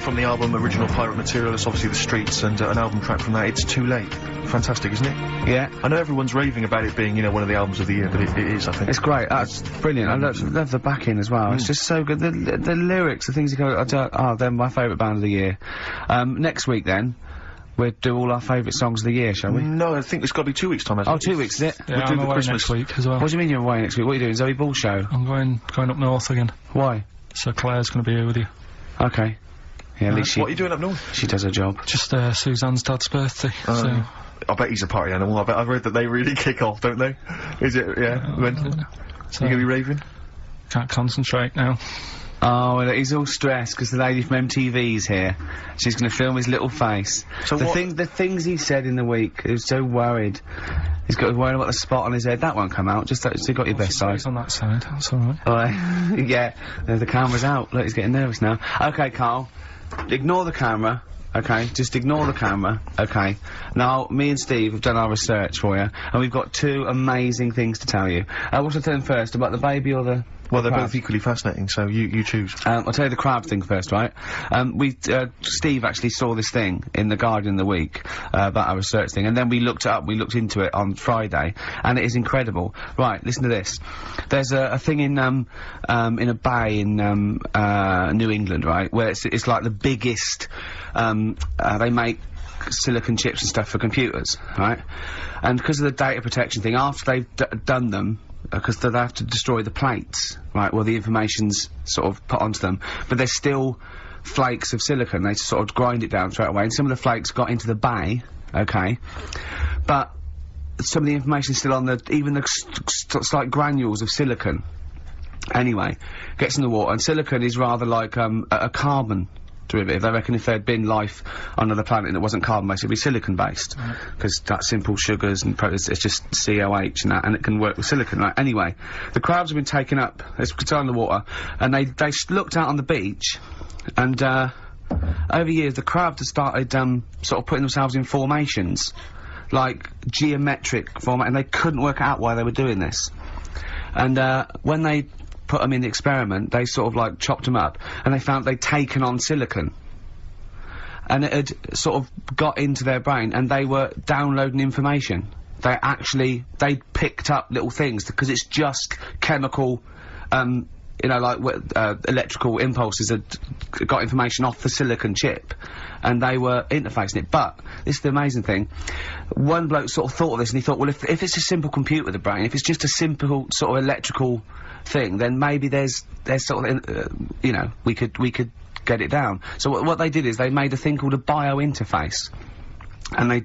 from the album Original Pirate Material. It's obviously The Streets, and an album track from that. It's Too Late. Fantastic, isn't it? Yeah. I know everyone's raving about it being, you know, one of the albums of the year, but it is, I think. It's great. That's brilliant. I love the backing as well. It's just so good. The lyrics, the things you go, they're my favourite band of the year. Next week then, we'll do all our favourite songs of the year, shall we? No, I think it's got to be 2 weeks' time, hasn't it? 2 weeks, is it? Yeah, We'll do I'm the away Christmas next week as well. What do you mean you're away next week? What are you doing? Zoe Ball show? I'm going up north again. Why? So Claire's going to be here with you. Okay. Yeah, at least What are you doing up north? she does her job. Just Suzanne's dad's birthday. So I bet he's a party animal. I've read that they really kick off, don't they? Is it? Yeah. When? so You gonna be raving? can't concentrate now. Oh, well, he's all stressed because the lady from MTV's here. She's going to film his little face. So the things he said in the week, he was so worried. He's got worried about the spot on his head. That won't come out. Just so you got your best side. It's on that side. That's all right. Yeah, the camera's out. Look, he's getting nervous now. Okay, Carl, ignore the camera. Okay, just ignore the camera. Okay. Now, me and Steve have done our research for you, and we've got 2 amazing things to tell you. What should I tell him first, about the baby or the... Well, they're crab? both equally fascinating, so you choose. I'll tell you the crab thing first, right? Steve actually saw this thing in The Guardian of the Week, about our research thing, and then we looked it up, we looked into it on Friday, and it is incredible. Right, listen to this. There's a thing in a bay in, New England, right, where it's like the biggest, they make silicon chips and stuff for computers, right? And because of the data protection thing, after they've done them, because they have to destroy the plates, right, well, the information's sort of put onto them, but there's still flakes of silicon. They sort of grind it down straight away, and some of the flakes got into the bay, okay, but some of the information's still on even the slight granules of silicon. Anyway, gets in the water, and silicon is rather like, a carbon derivative. They reckon if there'd been life on another planet that wasn't carbon-based, it'd be silicon-based. Because that's simple sugars and it's just COH and that, and it can work with silicon, right? Anyway, the crabs have been taken up, it's still in the water, and they looked out on the beach, and, over years, the crabs have started, sort of putting themselves in formations, like geometric format, and they couldn't work out why they were doing this. And, when they put them in the experiment, they sort of like chopped them up, and they found they'd taken on silicon. And it had sort of got into their brain, and they were downloading information. They picked up little things, because it's just chemical, you know, like, electrical impulses that got information off the silicon chip, and they were interfacing it. But, this is the amazing thing, one bloke sort of thought of this, and he thought, well, if it's a simple computer with a brain, if it's just a simple sort of electrical thing, then maybe there's sort of, you know, we could get it down. So what they did is they made a thing called a biointerface, and they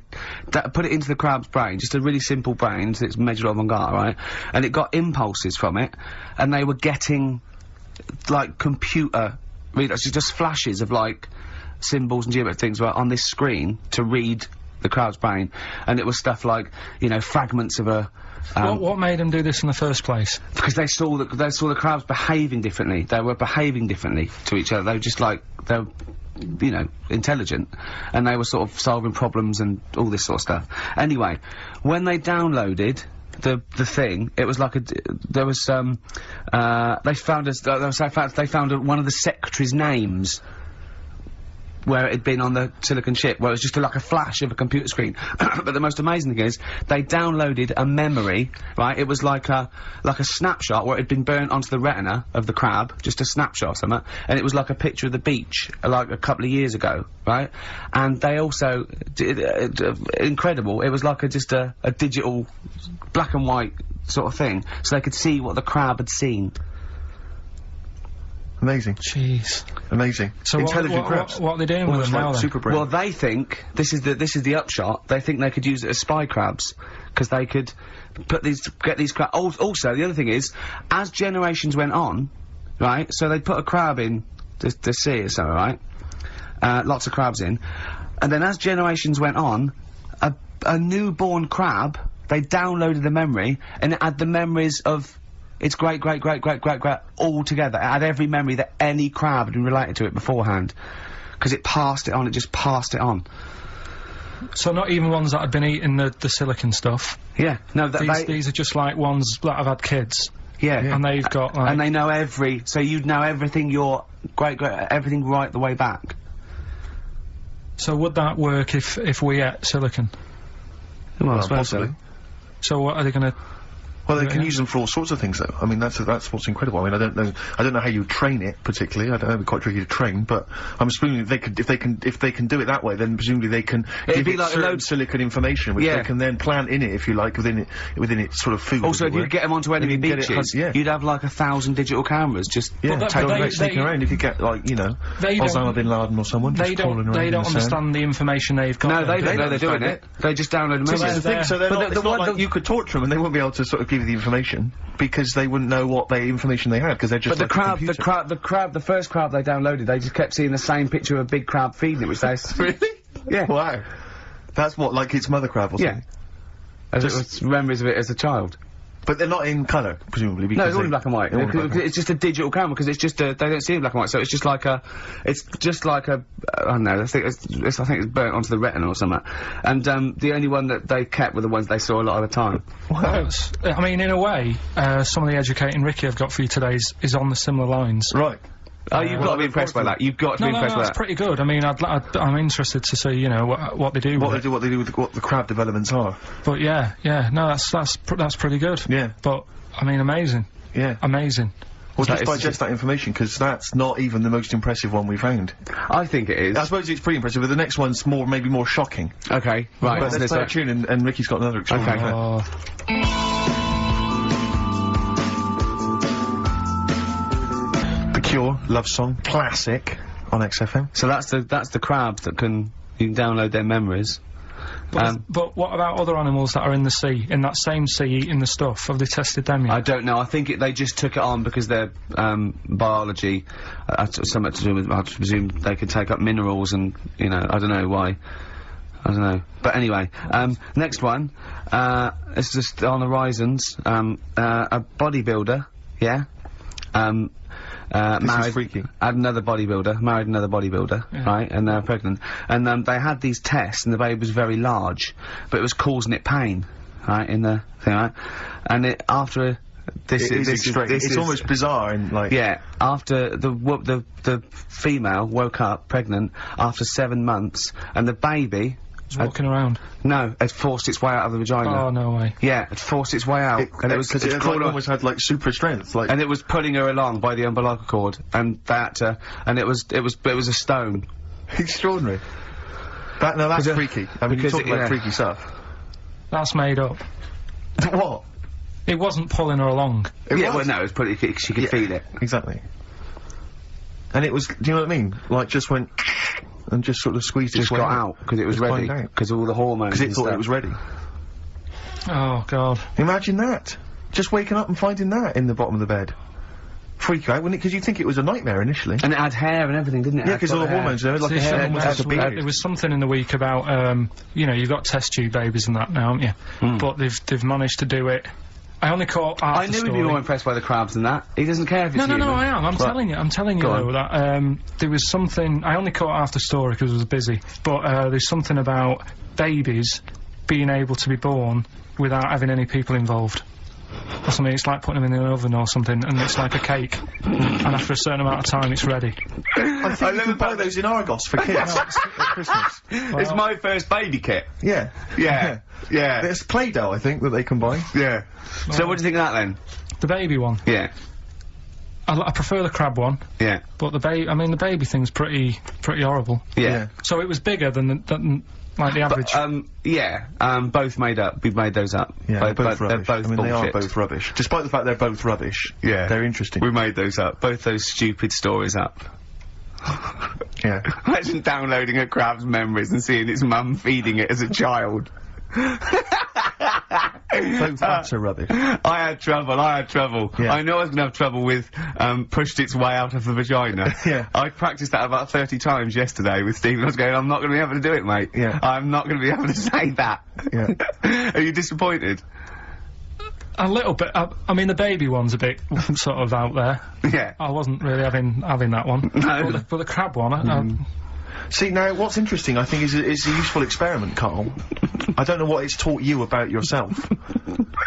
put it into the crab's brain, just a really simple brain, so it's measured avant-garde, right? And it got impulses from it, and they were getting, like, computer readers, just flashes of, like, symbols and geometric things on this screen to read the crab's brain, and it was stuff like, you know, fragments of a... what made them do this in the first place? Because they saw the crabs behaving differently. They were behaving differently to each other. They were just like, they're, you know, intelligent. And they were sort of solving problems and all this sort of stuff. Anyway, when they downloaded the thing, it was like there was, they found one of the secretary's names where it had been on the silicon chip, where it was just like a flash of a computer screen. But the most amazing thing is, they downloaded a memory, right? It was like a snapshot where it had been burnt onto the retina of the crab, just a snapshot or something, and it was like a picture of the beach, like a couple of years ago, right? And they also did, incredible, it was like just a digital black and white sort of thing, so they could see what the crab had seen. Amazing. Jeez. Amazing. So intelligent crabs. what are they doing with them now, then? Super brain. Well, they think, this is the upshot, they think they could use it as spy crabs, because they could get these crabs. Also, the other thing is, as generations went on, right, so they'd put a crab in the sea or something, right, lots of crabs in, and then as generations went on, a newborn crab, they downloaded the memory, and it had the memories of its great all together. It had every memory that any crab had been related to it beforehand. Because it passed it on, it just passed it on. So not even ones that had been eating the silicon stuff? Yeah, no, these are just like ones that have had kids? Yeah. And they've got, like... And they know so you'd know everything everything right the way back. So would that work if we ate silicon? Well, I Well, suppose possibly. so. So what are they going to? Well, they can Yeah. use them for all sorts of things, though. I mean, that's what's incredible. I mean, I don't know how you train it particularly. I don't know, it'd be quite tricky to train, but I'm assuming if they can do it that way, then presumably they can It'd give be it like certain loads- silicon information, which Yeah. they can then plant in it, if you like, within its sort of food. Also, as if it you were. get them onto enemy you can get it beaches, yeah. you'd have like 1,000 digital cameras just Yeah, But take they- sneaking they- around. You could get, like, you know, They don't- Osama bin Laden or someone They just crawling don't. around They in don't the sand. understand the information they've got. No, then, they do don't know they're doing understand it. They just download them. So This is the they're- thing, so they're but not, the it's not one- like you could torture them and they wouldn't be able to sort of give you the information because they wouldn't know what information they had because they're just But the like a crab, computer. the first crab they downloaded, they just kept seeing the same picture of a big crab feeding it, which they Really? Yeah. Wow. That's what, like its mother crab or Yeah. something? As it was memories of it as a child. But they're not in colour, presumably, because No, it's all they- in black and white. they're all in black and white. It's just a digital camera because it's just they don't see it in black and white, so it's just like a I don't know. I think it's burnt onto the retina or something. And the only one that they kept were the ones they saw a lot of the time. Well, I mean, in a way, some of the educating Ricky I've got for you today is on the similar lines. Right. Oh, you've got to be impressed by that. You've got to No, be no, impressed by that's that. pretty good. I mean, I'm interested to see, you know, what they do. What with they do with what the crab developments are. it. But yeah, no, that's pretty good. Yeah. But I mean, amazing, Yeah. amazing. Well, That just is- digest that information, because that's not even the most impressive one we found. I think it is. I suppose it's pretty impressive, but the next one's maybe more shocking. Okay, right. But let's play a tune, and Ricky's got another extraordinary fact. Oh, The Cure, Love Song, classic on XFM. So that's the crab that you can download their memories. but what about other animals that are in the sea, in that same sea, eating the stuff? Have they tested them yet? I don't know. I think they just took it on because their biology, something to do with. I presume they could take up minerals, and you know, I don't know why. I don't know. But anyway, next one. It's just on the horizons. A bodybuilder, yeah. Married, freaky. had another bodybuilder, married another bodybuilder, Yeah. right, and they're pregnant. And they had these tests, and the baby was very large, but it was causing it pain, right, in the thing, right? And after It's almost bizarre, and like... yeah, after the female woke up pregnant after 7 months, and the baby It's walking around. had forced its way out of the vagina. Oh, no way. Yeah, it forced its way out, and it was because it crawling- almost had like super strength, like... and it was pulling her along by the umbilical cord, and and it was a stone. extraordinary. That's Because, freaky. I mean, you because talk it- about yeah. freaky stuff. That's made up. What? It wasn't pulling her along. It Yeah, was. well, no, it was pretty. She could feel it. Exactly. And it was, do you know what I mean? Like, just went, and just sort of squeezed its Just way got out because it was Just ready. climbed out. Because all the hormones. Because it and thought stuff. it was ready. Oh, God. Imagine that. Just waking up and finding that in the bottom of the bed. Freak out, wouldn't it? Because you'd think it was a nightmare initially. And it had hair and everything, didn't it? Yeah, because all the hormones, there was like See, a hair, something like a beard. there was something in the week about, you know, you've got test tube babies and that now, haven't you? But they've managed to do it. I only caught half I the knew he'd story. be more impressed by the crabs than that. He doesn't care if it's No, human. I am. I'm telling you Go though, that, there was something, I only caught half the story because I was busy, but, there's something about babies being able to be born without having any people involved. Or something, it's like putting them in the oven or something, and it's like a cake. And after a certain amount of time, it's ready. I think you can buy those in Argos for kids at Christmas. It's my first baby kit. Yeah. Yeah. Yeah. There's Play-Doh, I think, that they can buy. Yeah. So what do you think of that then? The baby one. Yeah. I prefer the crab one, Yeah. but the baby thing's pretty horrible. Yeah. So it was bigger than like the average. Both made up. We made those up. Yeah, both they're rubbish. both I mean, they are bullshit. both rubbish. Despite the fact they're both rubbish. Yeah. They're interesting. We made those up. Both those stupid stories up. Yeah. Imagine downloading a crab's memories and seeing its mum feeding it as a child. Both apps are rubbish. I had trouble. Yeah. I knew I was gonna have trouble with, pushed its way out of the vagina. Yeah. I practiced that about 30 times yesterday with Stephen. I was going, I'm not gonna be able to do it, mate. Yeah. I'm not gonna be able to say that. Yeah. Are you disappointed? A little bit. I mean, the baby one's a bit sort of out there. Yeah. I wasn't really having that one. No. But the crab one, See, now, what's interesting, I think, is a useful experiment, Carl. I don't know what it's taught you about yourself.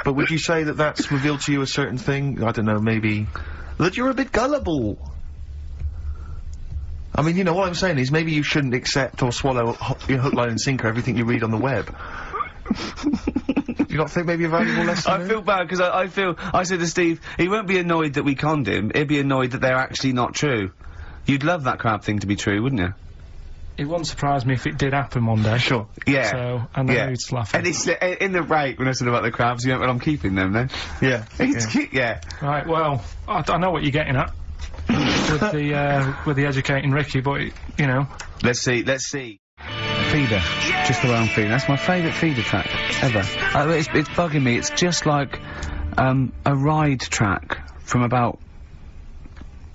But would you say that that's revealed to you a certain thing? I don't know, maybe... that you're a bit gullible. I mean, you know, what I'm saying is maybe you shouldn't accept or swallow hook, line and sinker everything you read on the web. Do you not think maybe a valuable lesson? I feel bad because I said to Steve, he won't be annoyed that we conned him, he'd be annoyed that they're actually not true. You'd love that crab thing to be true, wouldn't you? It wouldn't surprise me if it did happen one day. Sure. Yeah. So, and then he'd laugh. And it's, in the break, when I said about the crabs, you went, well, I'm keeping them then. Yeah. Yeah. Right, well, I know what you're getting at. with the educating Ricky, but, you know. Let's see. Feeder. Just the way I'm feeding. That's my favourite feeder track ever. It's bugging me. It's just like, a ride track from about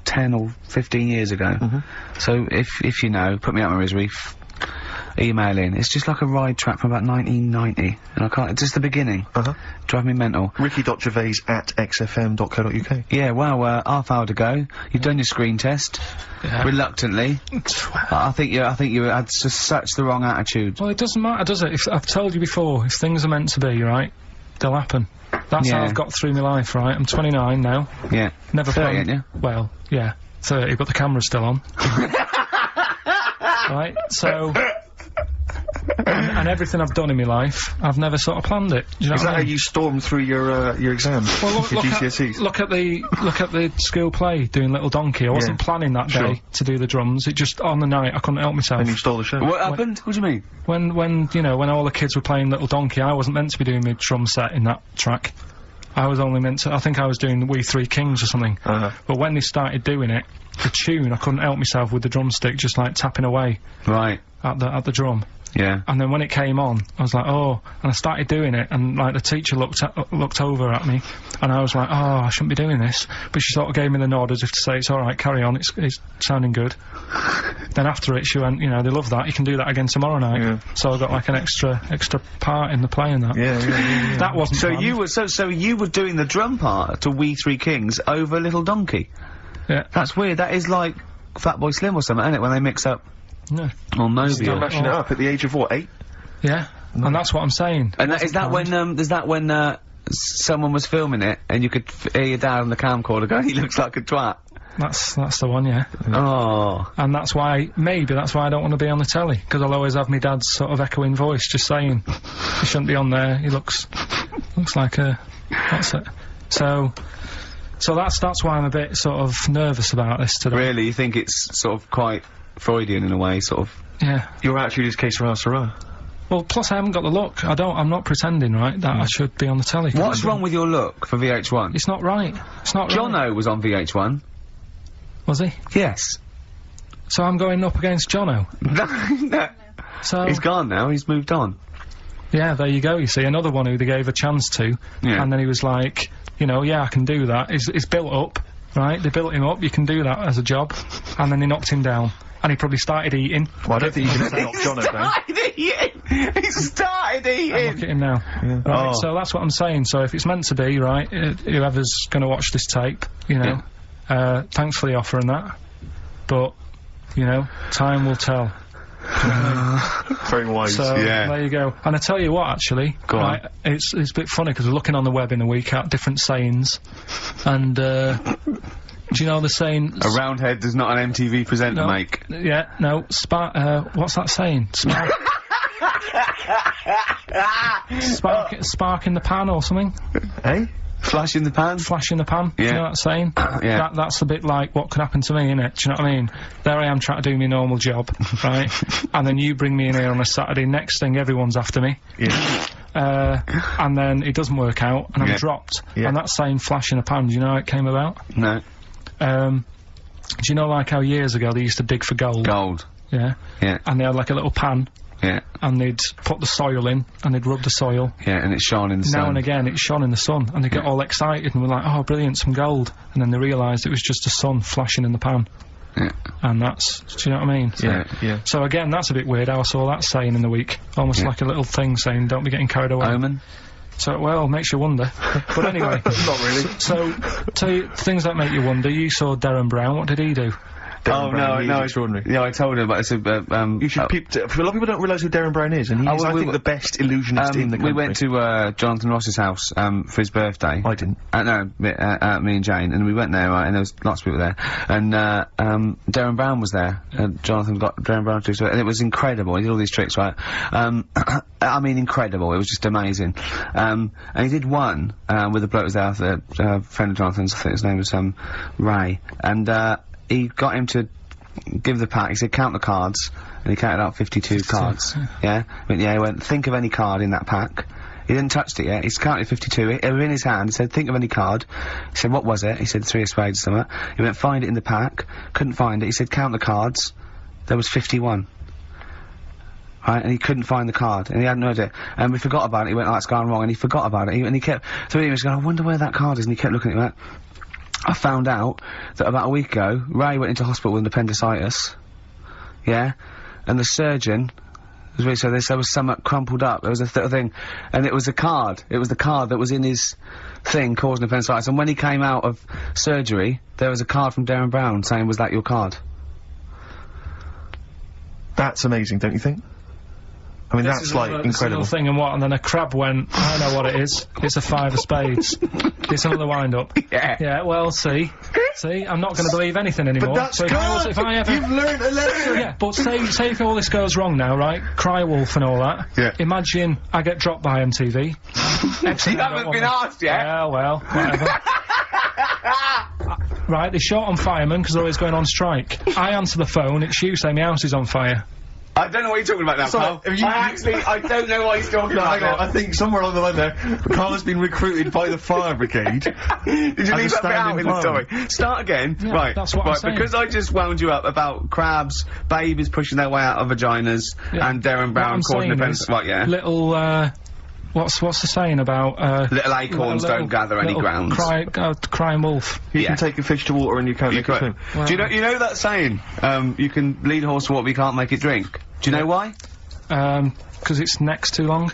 10 or 15 years ago. So if you know, put me out my misery, email in. It's just like a ride track from about 1990, and I can't. It's just the beginning. Drive me mental. Ricky.gervais@xfm.co.uk. Yeah, well, half hour to go. You've done your screen test. Yeah. Reluctantly. I think you had just such the wrong attitude. Well, it doesn't matter, does it? If I've told you before, if things are meant to be, right, they'll happen. That's how I've got through my life, right? I'm 29 now. Yeah. Never 30, planned. ain't you? Well, yeah, 30, but the camera's still on. Right, so... and everything I've done in my life, I've never sort of planned it. Do you know Is what that I mean? how you stormed through your exams? Well, your GCSEs? look at the school play doing Little Donkey. I wasn't planning that day to do the drums. It just on the night I couldn't help myself. And you stole the show. What happened? What do you mean? When you know, when all the kids were playing Little Donkey, I wasn't meant to be doing my drum set in that track. I was only meant to. I think I was doing We Three Kings or something. But when they started doing it, the tune, I couldn't help myself with the drumstick, just like tapping away. Right. At the drum. Yeah. And then when it came on, I was like, oh, and I started doing it, and like the teacher looked over at me, and I was like, oh, I shouldn't be doing this, but she sort of gave me the nod as if to say, it's alright, carry on, it's sounding good. Then after it, she went, you know, they love that, you can do that again tomorrow night. Yeah. So I got like an extra part in the play and that. Yeah. That wasn't planned. So you were doing the drum part to We Three Kings over Little Donkey? Yeah. That's weird, that is like Fatboy Slim or something, isn't it, when they mix up? No. Or Moby. Still mashing it up at the age of what, 8? Yeah. And that's what I'm saying. And is that when someone was filming it and you could hear your dad on the camcorder going, he looks like a twat? That's the one, yeah. Oh. And that's why I don't want to be on the telly, because I'll always have my dad's sort of echoing voice just saying, he shouldn't be on there, he looks like a... That's it. So that's why I'm a bit sort of nervous about this today. Really? You think it's sort of quite Freudian in a way, sort of? Yeah. Your attitude is que sera, sera. Well, plus I haven't got the look. I'm not pretending, right, that I should be on the telly. What's wrong with your look for VH1? It's not right. It's not right. Jono was on VH1. Was he? Yes. So I'm going up against Jono? No. So... He's gone now, he's moved on. Yeah, there you go, you see, another one who they gave a chance to, and then he was like, you know, yeah, I can do that. It's built up, right? They built him up, you can do that as a job, and then they knocked him down. And he probably started eating. Well, I don't think you can ever knock Jono down. He started eating! Look at him now. Yeah. Right, so that's what I'm saying. So if it's meant to be, right, whoever's gonna watch this tape, you know, thanks for the offer and that. But, you know, time will tell. Very wise. So, there you go. And I tell you what, actually, Go on. it's a bit funny, because we're looking on the web in the week at different sayings, and, do you know the saying... A round head does not an MTV presenter make. Yeah, no, what's that saying? Spark in the pan or something? Eh? Flash in the pan? Flash in the pan? Yeah. Do you know that saying? Yeah. That's a bit like what could happen to me, innit? Do you know what I mean? There I am trying to do my normal job, right? And then you bring me in here on a Saturday, next thing everyone's after me. Yeah. And then it doesn't work out, and I'm dropped. Yeah. And that saying flash in a pan, do you know how it came about? No. Do you know like how years ago they used to dig for gold? Gold. Yeah. Yeah. And they had like a little pan. Yeah. And they'd put the soil in, and they'd rub the soil. Yeah, and it shone in the sun. Now and again, it shone in the sun, and they get all excited and were like, oh, brilliant, some gold. And then they realised it was just the sun flashing in the pan. Yeah. And that's, do you know what I mean? Yeah. So again, that's a bit weird how I saw that saying in the week. Almost like a little thing saying, don't be getting carried away. Omen? So, well, makes you wonder. But anyway. Not really. So, tell you things that make you wonder. You saw Darren Brown, what did he do? Darren Brown. No, extraordinary. Yeah, I told him, but it's a, You should peep. A lot of people don't realise who Darren Brown is, and he is, I think, the best illusionist in the country. We went to Jonathan Ross's house for his birthday. I didn't. No, me and Jane, and we went there, right, and there was lots of people there, and Darren Brown was there. Jonathan got Darren Brown to do it, and it was incredible. He did all these tricks, right? I mean, incredible. It was just amazing. And he did one with a bloke who was there, a friend of Jonathan's. I think his name was Ray, and he got him to give the pack. He said, count the cards, and he counted out 52 cards. Yeah, he went, think of any card in that pack. He hadn't touched it yet. He's counted 52. It was in his hand. He said, think of any card. He said, what was it? He said, 3 of spades or something. He went, find it in the pack. Couldn't find it. He said, count the cards. There was 51. Right, and he couldn't find the card, and he hadn't heard it, and we forgot about it. He went, oh, it's gone wrong, and he forgot about it, and he kept, so he was going, I wonder where that card is, and he kept looking at it. I found out that about a week ago, Ray went into hospital with an appendicitis, yeah, and the surgeon, so there was something crumpled up, there was a thing, and it was a card, it was the card that was in his thing causing appendicitis, and when he came out of surgery, there was a card from Darren Brown saying, was that your card? That's amazing, don't you think? I mean, that's like incredible. Thing and then a crab went, I know what it is. It's a 5 of spades. It's another wind-up. Yeah. Yeah, well, see, I'm not going to believe anything anymore. But that's so if I ever... You've learned a lesson! Yeah, but say if all this goes wrong now, right? Cry wolf and all that. Yeah. Imagine I get dropped by MTV. You haven't been asked yet. Yeah, well, whatever. Right, they short on firemen because they're always going on strike. I answer the phone, it's you saying my house is on fire. I don't know what you're talking about now, Carl. I don't know what he's talking about now. I think somewhere along the line there, Carl has been recruited by the fire brigade. Did you leave that bit out in the story? Start again. Yeah, right, that's what I'm saying. Because I just wound you up about crabs, babies pushing their way out of vaginas, and Darren Brown causing offence. Right, yeah. Little, what's the saying about, little acorns don't gather any grounds. Crying wolf. You can take a fish to water and you can't make it swim. Well, do you know that saying? You can lead a horse to water, but you can't make it drink. Do you know why? Because its neck's too long.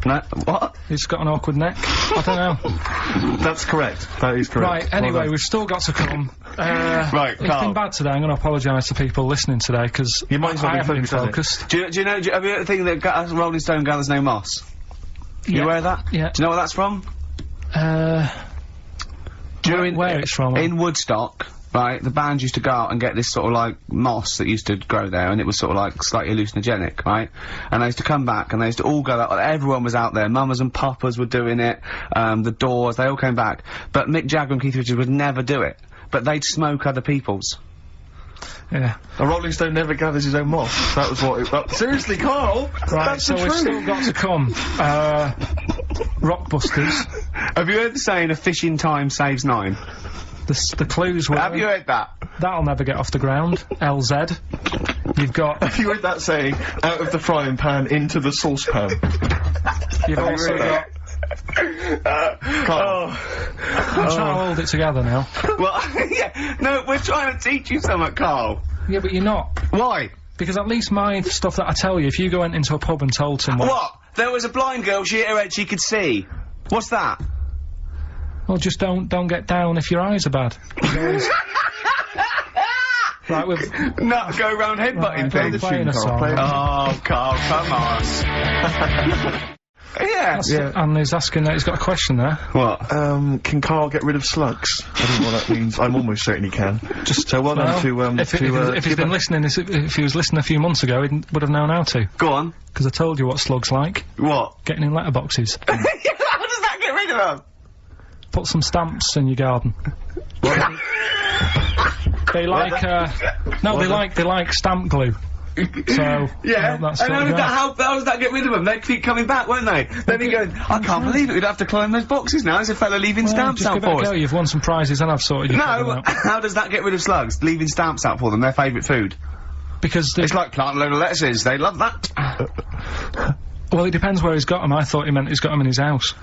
No, what? It's got an awkward neck. I don't know. That's correct. That is correct. Right, anyway, we've still got to come. Right, it's been bad today. I'm going to apologise to people listening today, because your mind's not been been focused. Do you know, have you heard the thing that Rolling Stone gathers no moss? You aware of that? Yeah. Do you know where that's from? Where it's from? In Woodstock, right, the band used to go out and get this sort of like moss that used to grow there, and it was sort of like slightly hallucinogenic, right? And they used to come back and they used to all go out, everyone was out there, mamas and papas were doing it, the Doors, they all came back. But Mick Jagger and Keith Richards would never do it, but they'd smoke other people's. Yeah. A Rolling Stone never gathers his own moss. That was what it... seriously, Carl! Right, that's so we've still got to come. Rockbusters. Have you heard the saying, a fish in time saves 9? The clues were... Have you heard that? That'll never get off the ground. LZ. You've got... Have you heard that saying, out of the frying pan into the saucepan? You've also got... Carl. I'm trying to hold it together now. Well, yeah, no, we're trying to teach you something, Carl. Yeah, but you're not. Why? Because at least my stuff that I tell you, if you went into a pub and told someone... What? There was a blind girl, she hit her head, she could see. What's that? Well, just don't get down if your eyes are bad. Right, we've... No, go round headbutting things. Oh, Carl, come on. Yeah. And he's asking that, he's got a question there. What? Can Carl get rid of slugs? I don't know what that means. I'm almost certain he can. Just so well done to, if he's been listening, if he was listening a few months ago, he would have known how to. Go on. Because I told you what slugs like. What? Getting in letterboxes. How does that get rid of them? Put some stamps in your garden. They like, they like stamp glue. So, yeah, that's and how does that get rid of them? They keep coming back, won't they? Then he goes, I can't believe it, we'd have to climb those boxes now, there's a fella leaving stamps out for us. You've won some prizes and I've sorted your No, how does that get rid of slugs? Leaving stamps out for them, their favourite food. Because it's like planting a load of lettuces, they love that. Well, it depends where he's got them, I thought he meant he's got them in his house.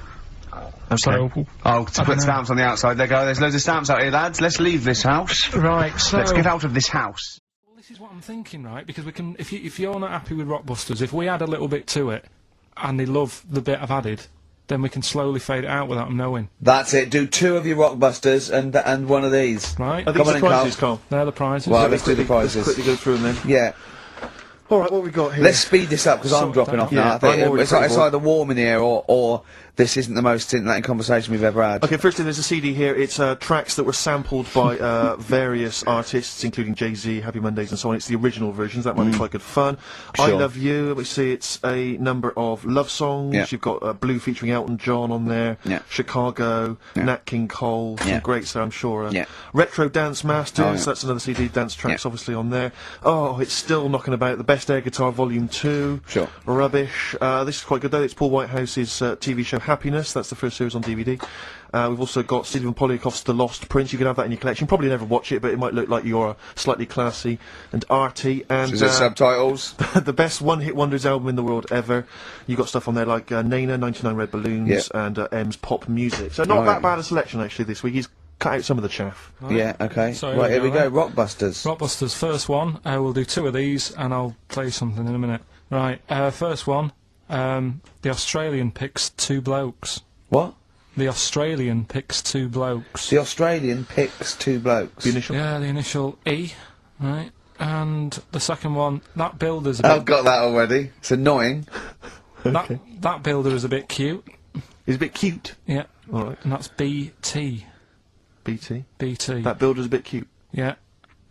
Okay. So, to put stamps on the outside, they go, there's loads of stamps out here, lads, let's leave this house. Right, so... Let's get out of this house. This is what I'm thinking, right? Because we can, if you're not happy with Rockbusters, if we add a little bit to it, and they love the bit I've added, then we can slowly fade it out without them knowing. That's it. Do 2 of your Rockbusters and one of these. Right. I think the prizes, Carl. They're the prizes. Well, let's do the prizes. Let's quickly go through them then. Yeah. Alright, what have we got here? Let's speed this up, because I'm dropping off now. Yeah, I think I'm already it's pretty bored. either warm in here or this isn't the most scintillating conversation we've ever had. Okay, firstly, there's a CD here. It's tracks that were sampled by various artists, including Jay-Z, Happy Mondays, and so on. It's the original versions. That might be quite good fun. Sure. I Love You. We see it's a number of love songs. Yeah. You've got Blue featuring Elton John on there. Yeah. Chicago. Nat King Cole. Some greats there, I'm sure. Yeah. Retro Dance Masters. Oh, yeah. That's another CD. Dance tracks, obviously, on there. Oh, it's still knocking about. The Best Air Guitar Volume 2. Sure. Rubbish. This is quite good, though. It's Paul Whitehouse's TV show Happiness. That's the first series on DVD. We've also got Stephen Polyakoff's The Lost Prince. You can have that in your collection. Probably never watch it, but it might look like you're slightly classy and arty. And Is it subtitles? the best one-hit wonders album in the world ever. You got stuff on there like Nena, 99 Red Balloons, and M's Pop Music. So not that bad a selection actually this week. He's cut out some of the chaff. Right. Yeah. Okay. So right, here we go. Rockbusters. Rockbusters, first one. We'll do 2 of these, and I'll play something in a minute. Right. First one. The Australian picks 2 blokes. What? The Australian picks 2 blokes. The Australian picks 2 blokes. The initial? Yeah, the initial E, right? And the second one, that builder's a bit... I've got that already. It's annoying. that builder is a bit cute. He's a bit cute. Yeah. Alright. And that's BT. BT. BT. That builder's a bit cute. Yeah.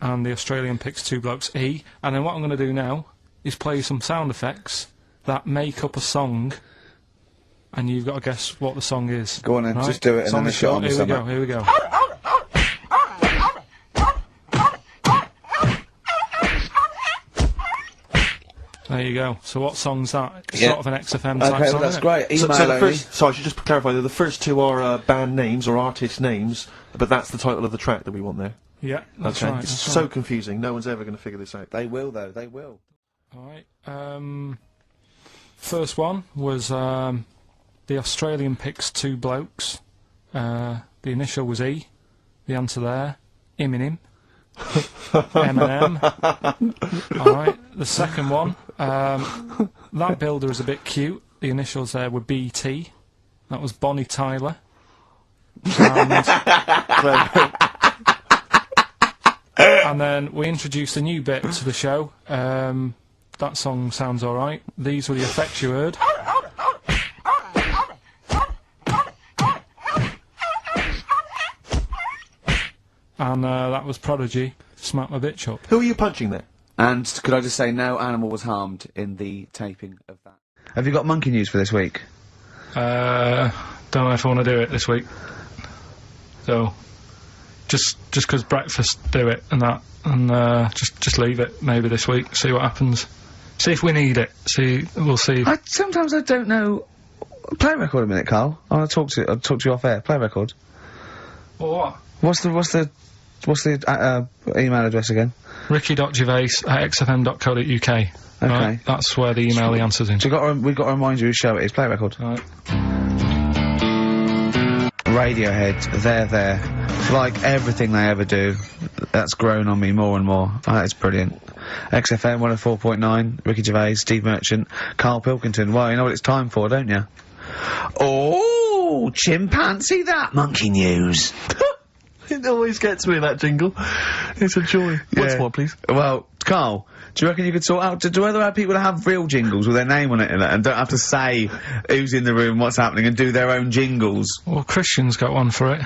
And the Australian picks 2 blokes, E. And then what I'm going to do now is play some sound effects that make up a song, and you've got to guess what the song is. Go on then, right? just do it and then a shot on the stomach. Here we go. There you go. So what song's that? It's sort of an XFM type Okay, song, well, that's isn't it? great. Email So the only. first, so I should just clarify that the first 2 are band names or artist names, but that's the title of the track that we want there. Yeah, that's Okay. right. It's That's so right. confusing. No one's ever going to figure this out. They will, though. They will. Alright, first one was, the Australian picks 2 blokes. The initial was E. The answer there, Eminem. Eminem. Alright, the second one, that builder is a bit cute. The initials there were BT. That was Bonnie Tyler. And then we introduced a new bit to the show. That song sounds alright. These were the effects you heard. And that was Prodigy, Smack My Bitch Up. Who are you punching there? And could I just say, no animal was harmed in the taping of that. Have you got monkey news for this week? Don't know if I want to do it this week. So, just 'cause breakfast do it and that, and just leave it maybe this week. See what happens. See if we need it. We'll see. Sometimes I don't know. Play a record a minute, Carl. I'll talk to you off air. Play a record. Or what? What's the email address again? ricky.gervais@xfm.co.uk. Okay. Right? That's where the email the answers in. So we've got to remind you whose show it is. Play a record. Right. Radiohead, they're there. Like everything they ever do, that's grown on me more and more. It's brilliant. XFM 104.9, Ricky Gervais, Steve Merchant, Karl Pilkington. Well, you know what it's time for, don't you? Oh, chimpanzee that monkey news. It always gets me, that jingle. It's a joy. Once more, please. Well, Carl, do you reckon you could sort out, do other people have real jingles with their name on it and don't have to say who's in the room, what's happening, and do their own jingles? Well, Christian's got one for it.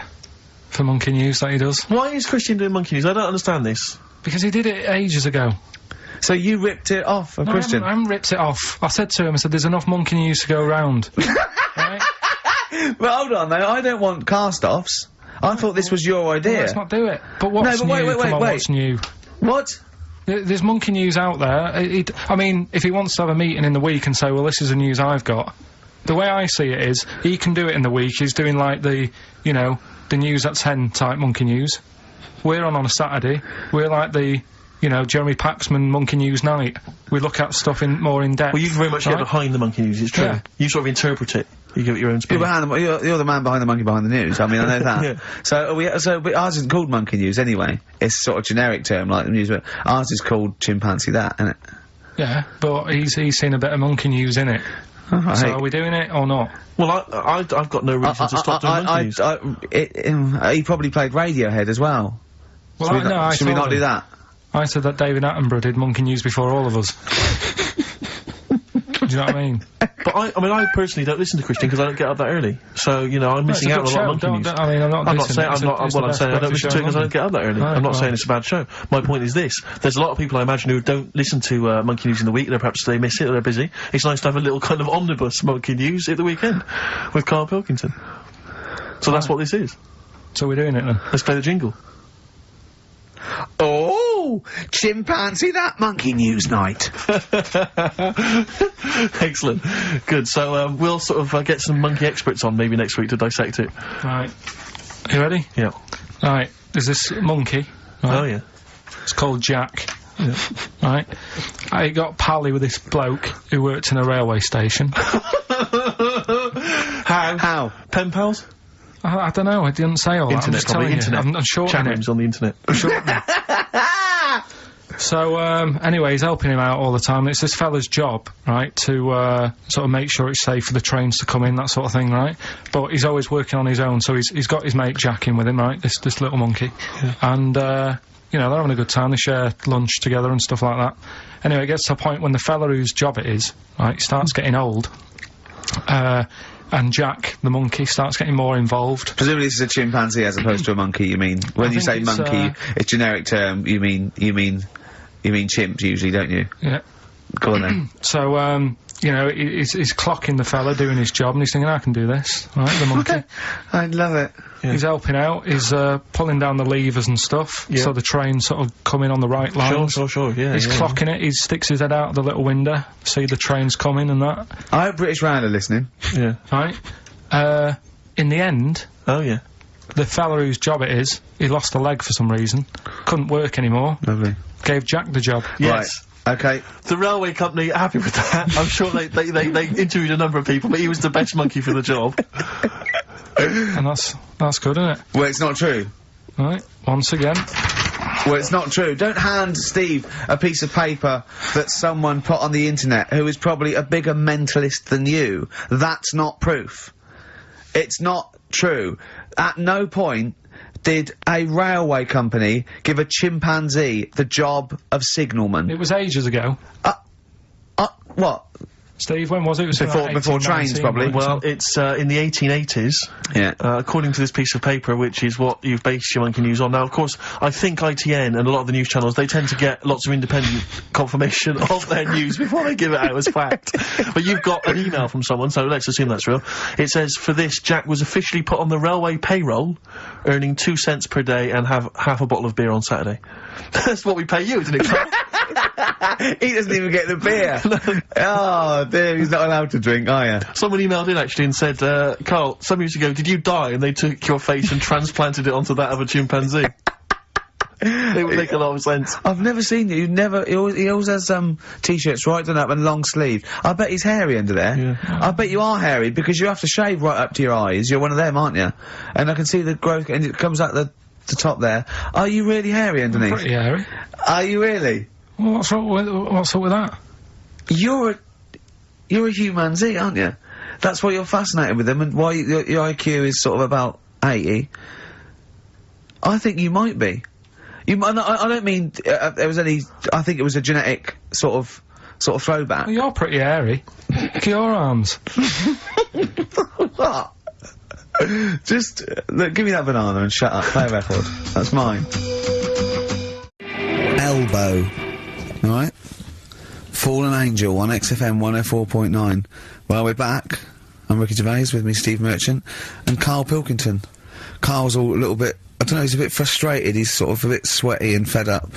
For Monkey News that he does. Why is Christian doing Monkey News? I don't understand this. Because he did it ages ago. So you ripped it off of Christian? I haven't ripped it off. I said to him, I said, there's enough Monkey News to go round. Right? But hold on, though, I don't want cast-offs. I thought this was your idea. Well, let's not do it. But what's new? Come on, what's new? What? There's Monkey News out there. I mean, if he wants to have a meeting in the week and say, well, this is the news I've got, the way I see it is, he can do it in the week. He's doing, like, the news at 10 type Monkey News. We're on a Saturday. We're like the, Jeremy Paxman Monkey News night. We look at stuff more in depth. Well, you very much get behind the Monkey News, it's true. Yeah. You sort of interpret it. You give it your own spin. You're the man behind the monkey behind the news. I mean, I know that. Yeah. But ours isn't called Monkey News anyway. It's sort of generic term like the news, but ours is called Chimpanzee That, isn't it? Yeah, but he's seen a bit of Monkey News in it. Alright. So are we doing it or not? Well, I've got no reason to stop doing monkey news. He probably played Radiohead as well. Well, Should we not do that? I said that David Attenborough did Monkey News before all of us. Do you know what I mean? But I personally don't listen to Christian because I don't get up that early. So, you know, I'm missing out on a lot of monkey news. I mean, I'm not saying I don't listen to it because I don't get up that early. I'm not saying it's a bad show. My point is this: there's a lot of people I imagine who don't listen to Monkey News in the week. Perhaps they miss it or they're busy. It's nice to have a little kind of omnibus Monkey News at the weekend with Karl Pilkington. So that's what this is. So we're doing it then. Let's play the jingle. Oh, chimpanzee that Monkey News night. Excellent. Good. So we'll sort of get some monkey experts on maybe next week to dissect it. Right. You ready? Yeah. Right. There's this monkey. Right? Oh yeah. It's called Jack. Yeah. Right. I got pally with this bloke who worked in a railway station. How? Pen pals? I don't know. I didn't say all that. I'm just telling you. I'm shortening Chat rooms on the internet. So, anyway, he's helping him out all the time. It's this fella's job, right, to, sort of make sure it's safe for the trains to come in, that sort of thing, right? But he's always working on his own, so he's got his mate Jack in with him, right? This little monkey. Yeah. And, you know, they're having a good time. They share lunch together and stuff like that. Anyway, it gets to a point when the fella whose job it is, right, starts getting old. And Jack, the monkey, starts getting more involved. Presumably this is a chimpanzee as opposed to a monkey, you mean? When you say monkey, it's generic term, you mean chimp usually, don't you? Yeah. Go on then. So, you know, he's clocking the fella doing his job and he's thinking, I can do this, right, the monkey. I love it. Yeah. He's helping out, he's, pulling down the levers and stuff, so the train sort of coming on the right lines. Sure, yeah. He's clocking it, he sticks his head out the little window, see the trains coming and that. I hope British Rail are listening. Yeah. Right? In the end... Oh, yeah. The fella whose job it is, he lost a leg for some reason, couldn't work anymore. Lovely. Gave Jack the job. Yes. Right. Okay. The railway company are happy with that. I'm sure they interviewed a number of people, but he was the best monkey for the job. And that's good, isn't it? Well, it's not true. Right, once again. Well, it's not true. Don't hand Steve a piece of paper that someone put on the internet who is probably a bigger mentalist than you. That's not proof. It's not true. At no point did a railway company give a chimpanzee the job of signalman. It was ages ago. What? Steve, when was it? It was before trains, probably. Well, it's in the 1880s. Yeah. According to this piece of paper, which is what you've based your monkey news on. Now, of course, I think ITN and a lot of the news channels, they tend to get lots of independent confirmation of their news before they give it out as fact. But you've got an email from someone, so let's assume that's real. It says, for this, Jack was officially put on the railway payroll, earning 2 cents per day and have half a bottle of beer on Saturday. That's what we pay you, isn't it, Carl? He doesn't even get the beer. No. Oh, dear, he's not allowed to drink, are you? Someone emailed in, actually, and said, Carl, some years ago, did you die? And they took your face and transplanted it onto that of a chimpanzee. It would make a lot of sense. I've never seen you. He always has, t-shirts right done up and long sleeve. I bet he's hairy under there. Yeah. I bet you are hairy, because you have to shave right up to your eyes. You're one of them, aren't you? And I can see the growth, and it comes out the top there. Are you really hairy underneath? Pretty hairy. Are you really? Well, what's up with that? You're a humanzee, aren't you? That's why you're fascinated with them, and why your IQ is sort of about 80. I think you might be. I don't mean there was any. I think it was a genetic sort of throwback. Well, you're pretty hairy. Look at your arms. What? Just look, give me that banana and shut up. Play a record. That's mine. Elbow. Right? Fallen Angel on XFM 104.9. Well, we're back. I'm Ricky Gervais, with me Steve Merchant and Karl Pilkington. Karl's all a little bit, I don't know, he's a bit frustrated, he's sort of a bit sweaty and fed up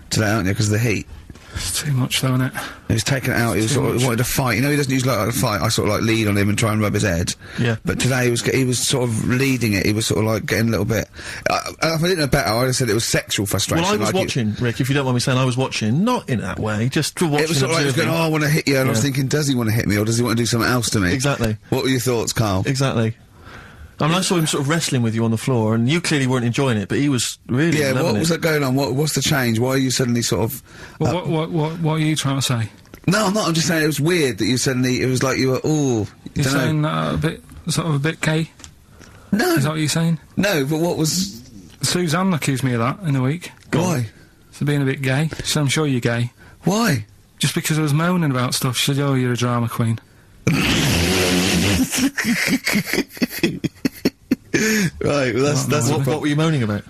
today, aren't you, because of the heat? It's too much, though, isn't it? He was taken out, he was sort of, wanted to fight. You know, he doesn't usually like to fight. I sort of like lead on him and try and rub his head. Yeah. But today he was sort of leading it, he was sort of like getting a little bit, if I didn't know better, I'd have said it was sexual frustration. Well, I was watching, Rick, if you don't mind me saying, I was watching, not in that way, just to watch. It was sort of like, he was going, oh, I want to hit you, and I was thinking, does he want to hit me, or does he want to do something else to me? Exactly. What were your thoughts, Karl? Exactly. I mean, I saw him sort of wrestling with you on the floor, and you clearly weren't enjoying it, but he was really Yeah, loving what it. was that going on? What's the change? Why are you suddenly sort of... Well, what are you trying to say? No, I'm not. I'm just saying it was weird that you suddenly. It was like you were. Oh, You're saying a bit gay? No. Is that what you're saying? No, but what was? Suzanne accused me of that in the week. Why? For being a bit gay. She said, I'm sure you're gay. Why? Just because I was moaning about stuff. She said, oh, you're a drama queen. Right, well, that's What were you moaning about?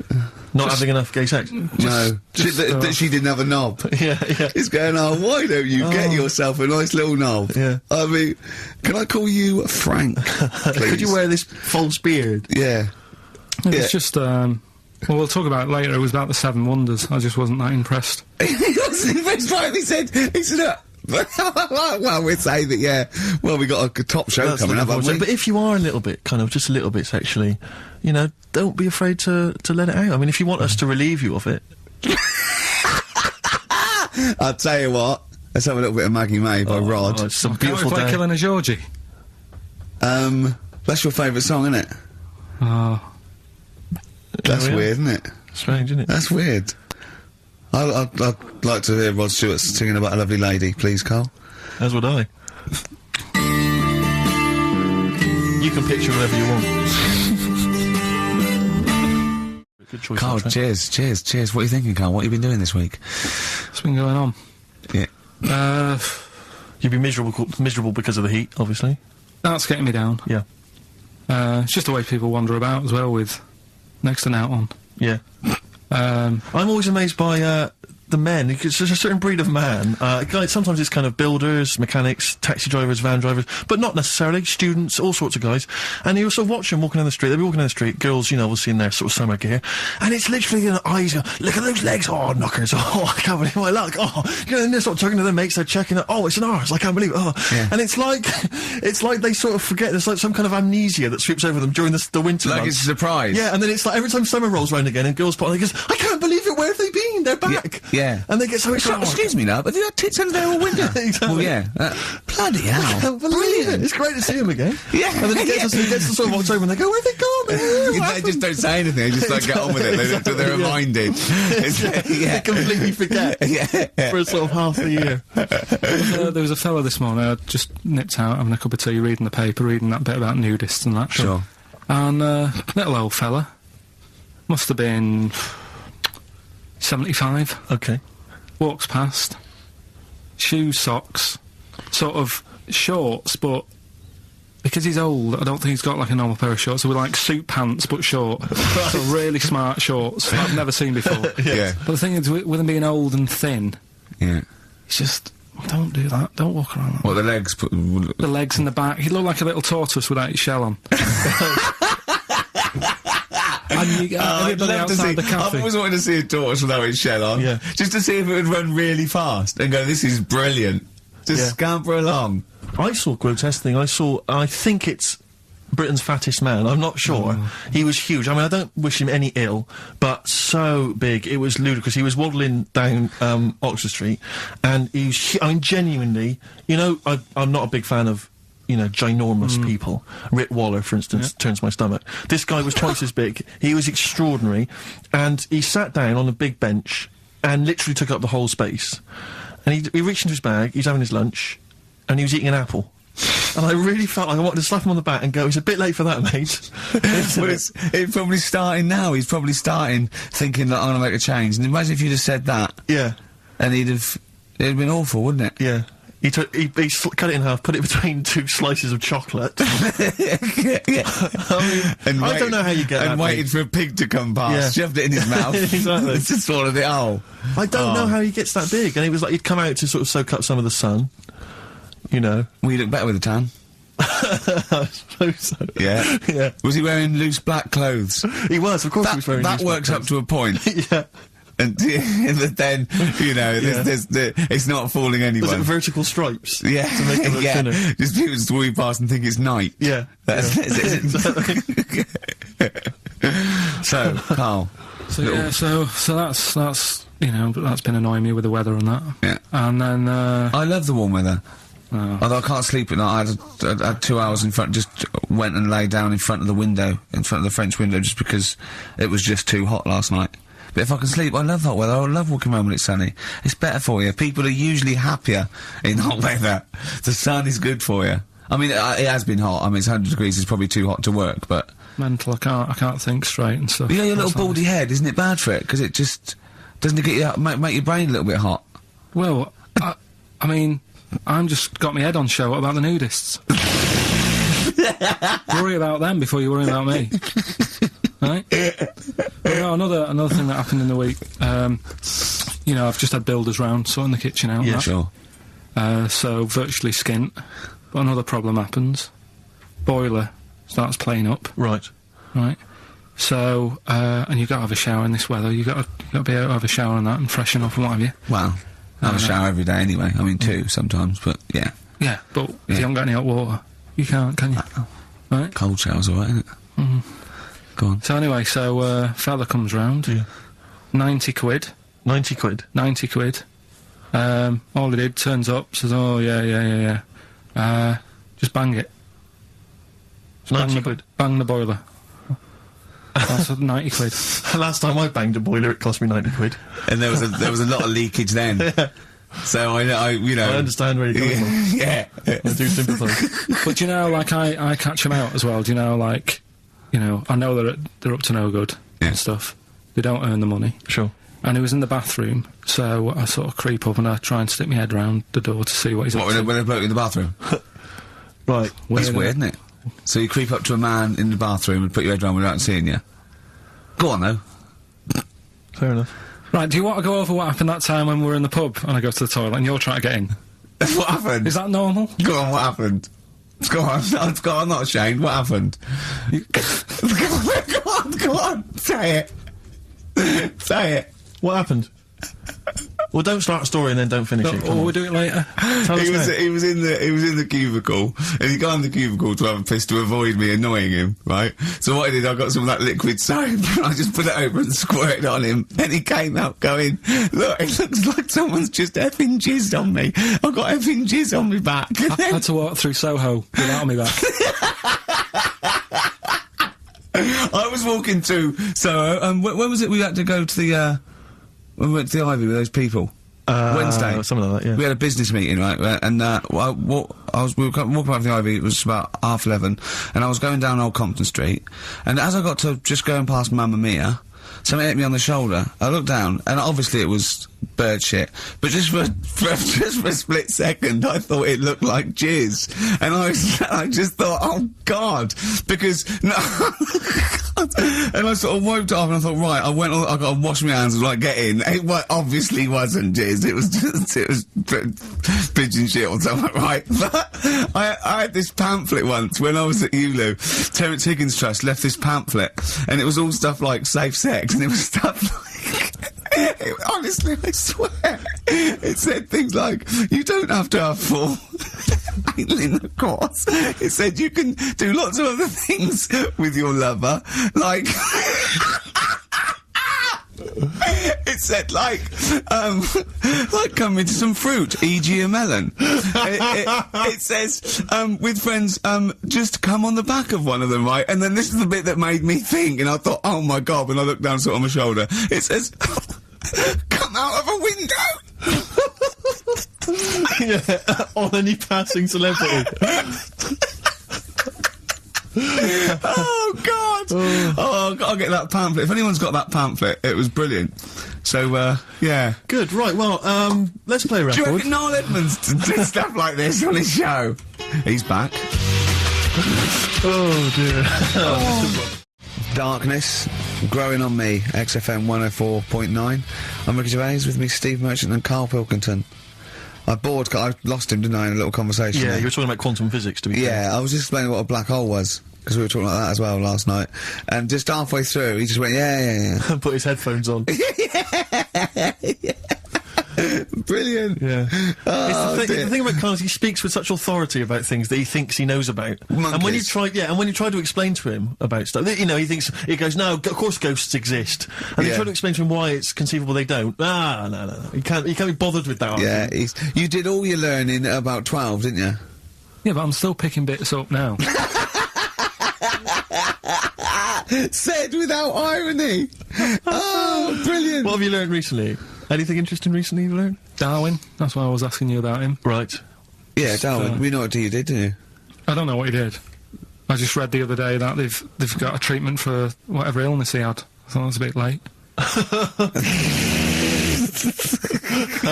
Not having enough gay sex? No, that she didn't have a knob. Yeah. It's going, oh, why don't you get yourself a nice little knob? Yeah. I mean, can I call you Frank, please? Could you wear this false beard? Yeah. It's just, well, we'll talk about it later. It was about the 7 Wonders. I just wasn't that impressed. He wasn't impressed, right? He said, well, we'd say that, yeah, well, we got a top show coming up, haven't we? But if you are a little bit, just a little bit sexually, you know, don't be afraid to let it out. I mean, if you want us to relieve you of it. I'll tell you what, let's have a little bit of Maggie May by Rod. It's some Can't beautiful we play day. Killing a Georgie? That's your favourite song, isn't it? Oh. That's weird, isn't it? Strange, isn't it? That's weird. I'd like to hear Rod Stewart singing about a lovely lady, please, Carl. As would I. You can picture whatever you want. Good choice, Carl, cheers. What are you thinking, Carl? What have you been doing this week? What's been going on? Yeah. You'd be miserable because of the heat, obviously. That's getting me down. Yeah. It's just the way people wander about as well with next to out on. Yeah. I'm always amazed by the men. There's a certain breed of man. Guys, sometimes it's kind of builders, mechanics, taxi drivers, van drivers, but not necessarily students, all sorts of guys. And you sort of watch them walking down the street. They'll be walking down the street, girls, you know, obviously in their sort of summer gear, and it's literally, you know, eyes go, look at those legs, oh, knockers, oh, I can't believe my luck, oh, you know, and they're sort of talking to their mates, they're checking it, oh, it's an ours, I can't believe it, oh. Yeah. And it's like they sort of forget, there's like some kind of amnesia that sweeps over them during the winter Like months. it's a surprise. Yeah, and then it's like every time summer rolls around again and girls put on, they goes, I can't believe it, where have they been? They're back. Yeah. And they get so excited. Excuse me now, but they had tits under there all winter. Exactly. Well, yeah. Bloody hell. I can't believe it. It's great to see him again. Yeah. And then he gets to sort of October and they go, where'd they gone? They just don't say anything, they just like get on with it, Exactly, they're reminded. They completely forget for sort of half the year. There was a fella this morning, I just nipped out having a cup of tea, reading the paper, reading that bit about nudists and that. Sure. And little old fella, must have been 75. Okay. Walks past, shoes, socks, sort of shorts, but because he's old, I don't think he's got like a normal pair of shorts. So with like suit pants but short, so really smart shorts I've never seen before. Yeah. But the thing is, with him being old and thin, Yeah. it's just don't do that. Don't walk around that. What, the legs? The legs and the back. He looked like a little tortoise without his shell on. And everybody outside the cafe. I've always wanted to see a tortoise without its shell on. Yeah. Just to see if it would run really fast and go, this is brilliant. Just scamper along. I saw a grotesque thing. I think it's Britain's fattest man. I'm not sure. He was huge. I mean, I don't wish him any ill, but so big, it was ludicrous. He was waddling down Oxford Street, and he was, I mean, genuinely, you know, I'm not a big fan of, you know, ginormous people. Rit Waller, for instance, turns my stomach. This guy was twice as big. He was extraordinary, and he sat down on a big bench and literally took up the whole space. And he reached into his bag, he's having his lunch, and he was eating an apple. And I really felt like I wanted to slap him on the back and go, it's a bit late for that, mate. Well, it's probably starting now. He's probably starting thinking that I'm gonna make a change. And imagine if you'd have said that. Yeah. And it'd have been awful, wouldn't it? Yeah. He cut it in half, put it between 2 slices of chocolate. I mean, I don't know how you get that. And waited big. for a pig to come past, shoved it in his mouth. Exactly. Just swallowed it whole. I don't know how he gets that big. And he was like, he'd come out to sort of soak up some of the sun. You know. Well, you look better with a tan. I suppose so. Yeah. Yeah. Was he wearing loose black clothes? He was, of course he was wearing That loose works black up to a point. Yeah. And then, you know, it's not fooling anyone. Was it vertical stripes? Yeah. To make it look thinner? Just people just walk past and think it's night. Yeah. That's Exactly. So, Carl. So that's you know, that's been annoying me with the weather and that. Yeah. And then I love the warm weather. Oh. Although I can't sleep at night, I had 2 hours in front, just went and lay down in front of the window, in front of the French window, just because it was just too hot last night. But if I can sleep, I love hot weather. I love walking around when it's sunny. It's better for you. People are usually happier in hot weather. The sun is good for you. I mean, it has been hot. I mean, it's 100 degrees. It's probably too hot to work, but... Mental, I can't think straight and stuff. You know, your That's little baldy head, isn't it bad for it? Because it just... Doesn't it get you... make your brain a little bit hot? Well, I mean, I'm just got my head on show. What about the nudists? Worry about them before you worry about me. Right? Well, another thing that happened in the week, you know, I've just had builders round, sorting the kitchen out. Yeah, sure. So virtually skint. But another problem happens. Boiler starts playing up. Right. Right. So, and you've got to have a shower in this weather. You've got to be able to have a shower and that and freshen up and what have you. Well, I have a shower every day anyway. I mean, 2 sometimes, but yeah. Yeah, but if you haven't got any hot water, you can't, can you? Right? Cold shower's alright, isn't it? Mm-hmm. Go on. So anyway, fella comes round. Yeah. 90 quid. 90 quid. 90 quid. All he did, turns up, says, oh, yeah. Just bang it. Just 90 quid. Bang the boiler. That's 90 quid. Last time I banged a boiler, it cost me 90 quid. And there was a lot of leakage then. Yeah. So I you know... I understand where you're coming from. Yeah. I do sympathise. But do you know, like, I catch them out as well. Do you know, like, you know, I know they're up to no good and stuff. They don't earn the money. Sure. And he was in the bathroom, so I sort of creep up and I try and stick my head round the door to see what he's up to. When a bloke in the bathroom? Right. That's weird, isn't it? So you creep up to a man in the bathroom and put your head round without seeing you? Go on, though. Fair enough. Right, do you want to go over what happened that time when we were in the pub and I go to the toilet and you're trying to get in? What happened? Is that normal? Go on, what happened? Go on, I'm not ashamed. What happened? Go on, say it. Say it. What happened? Well, don't start a story and then don't finish it. Or we'll do it later. Tell us now. He was in the cubicle, and he got in the cubicle to have a piss to avoid me annoying him, right? So what I did, I got some of that liquid soap, and I just put it over and squirted on him, and he came out going, look, it looks like someone's just effing jizzed on me. I've got effing jizz on me back. I had to walk through Soho without me back. I was walking to Soho, when was it we had to go to the, when we went to the Ivy with those people? Wednesday. Something like that, yeah. We had a business meeting, right? And, we were walking out of the Ivy, it was about 11:30, and I was going down Old Compton Street, and as I got to just going past Mamma Mia, something hit me on the shoulder. I looked down, and obviously it was bird shit, but just for a split second, I thought it looked like jizz, and I just thought, oh God, because no, and I sort of wiped it off, and I thought, right, I got to wash my hands and like get in. It obviously wasn't jizz. It was pigeon shit or something, right? But I had this pamphlet once when I was at ULU. Terence Higgins Trust left this pamphlet, and it was all stuff like safe sex, and it was stuff like. Honestly, I swear, it said things like, you don't have to have full anal intercourse. It said you can do lots of other things with your lover, like... It said, like come into some fruit, e.g. a melon. It says, with friends, just come on the back of one of them, right? And then this is the bit that made me think, and I thought, oh my God, when I looked down sort of my shoulder, it says, come out of a window! Yeah, on any passing celebrity. Oh God! Oh, I'll get that pamphlet. If anyone's got that pamphlet, it was brilliant. So, yeah. Good, right, well, let's play a record. Do you reckon Noel Edmonds did stuff like this on his show? He's back. Oh dear. Darkness, growing on me, XFM 104.9. I'm Ricky Gervais, with me Steve Merchant and Karl Pilkington. I lost him, didn't I, in a little conversation? Yeah, you were talking about quantum physics, to be fair. Yeah, I was just explaining what a black hole was, because we were talking about that as well last night. And just halfway through, he just went, yeah. Put his headphones on. Yeah. Brilliant. Yeah. Oh, it's the thing about Karl is he speaks with such authority about things that he thinks he knows about. Monkeys. And when you try to explain to him about stuff, you know, he goes, no, of course ghosts exist. And you try to explain to him why it's conceivable they don't. No. He can't be bothered with that. Yeah, you did all your learning at about 12, didn't you? Yeah, but I'm still picking bits up now. Said without irony. Oh, brilliant. What have you learned recently? Anything interesting recently you've learned? Darwin, that's why I was asking you about him. Right. Yeah, Darwin, we know what you did, didn't you? I don't know what he did. I just read the other day that they've got a treatment for whatever illness he had. I thought it was a bit late.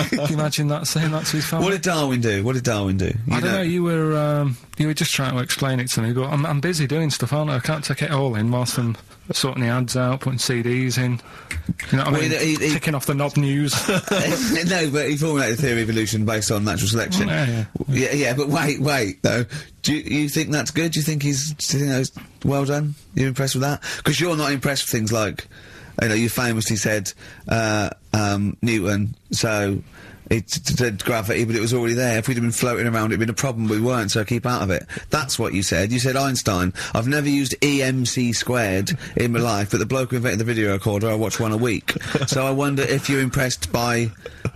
Can you imagine that, saying that to his family? What did Darwin do? I don't know, you were just trying to explain it to me, but I'm busy doing stuff, aren't I? I can't take it all in whilst I'm sorting the ads out, putting CDs in. You know what I mean? Ticking off the knob news. No, but he formulated a theory of evolution based on natural selection. Yeah. But wait, though. Do you think that's good? Do you think that's well done? You're impressed with that? Because you're not impressed with things like, you famously said, Newton, so it did gravity, but it was already there. If we'd have been floating around, it'd been a problem, but we weren't, so keep out of it. That's what you said. You said Einstein. I've never used EMC squared in my life, but the bloke who invented the video recorder, I watch one a week. So I wonder if you're impressed by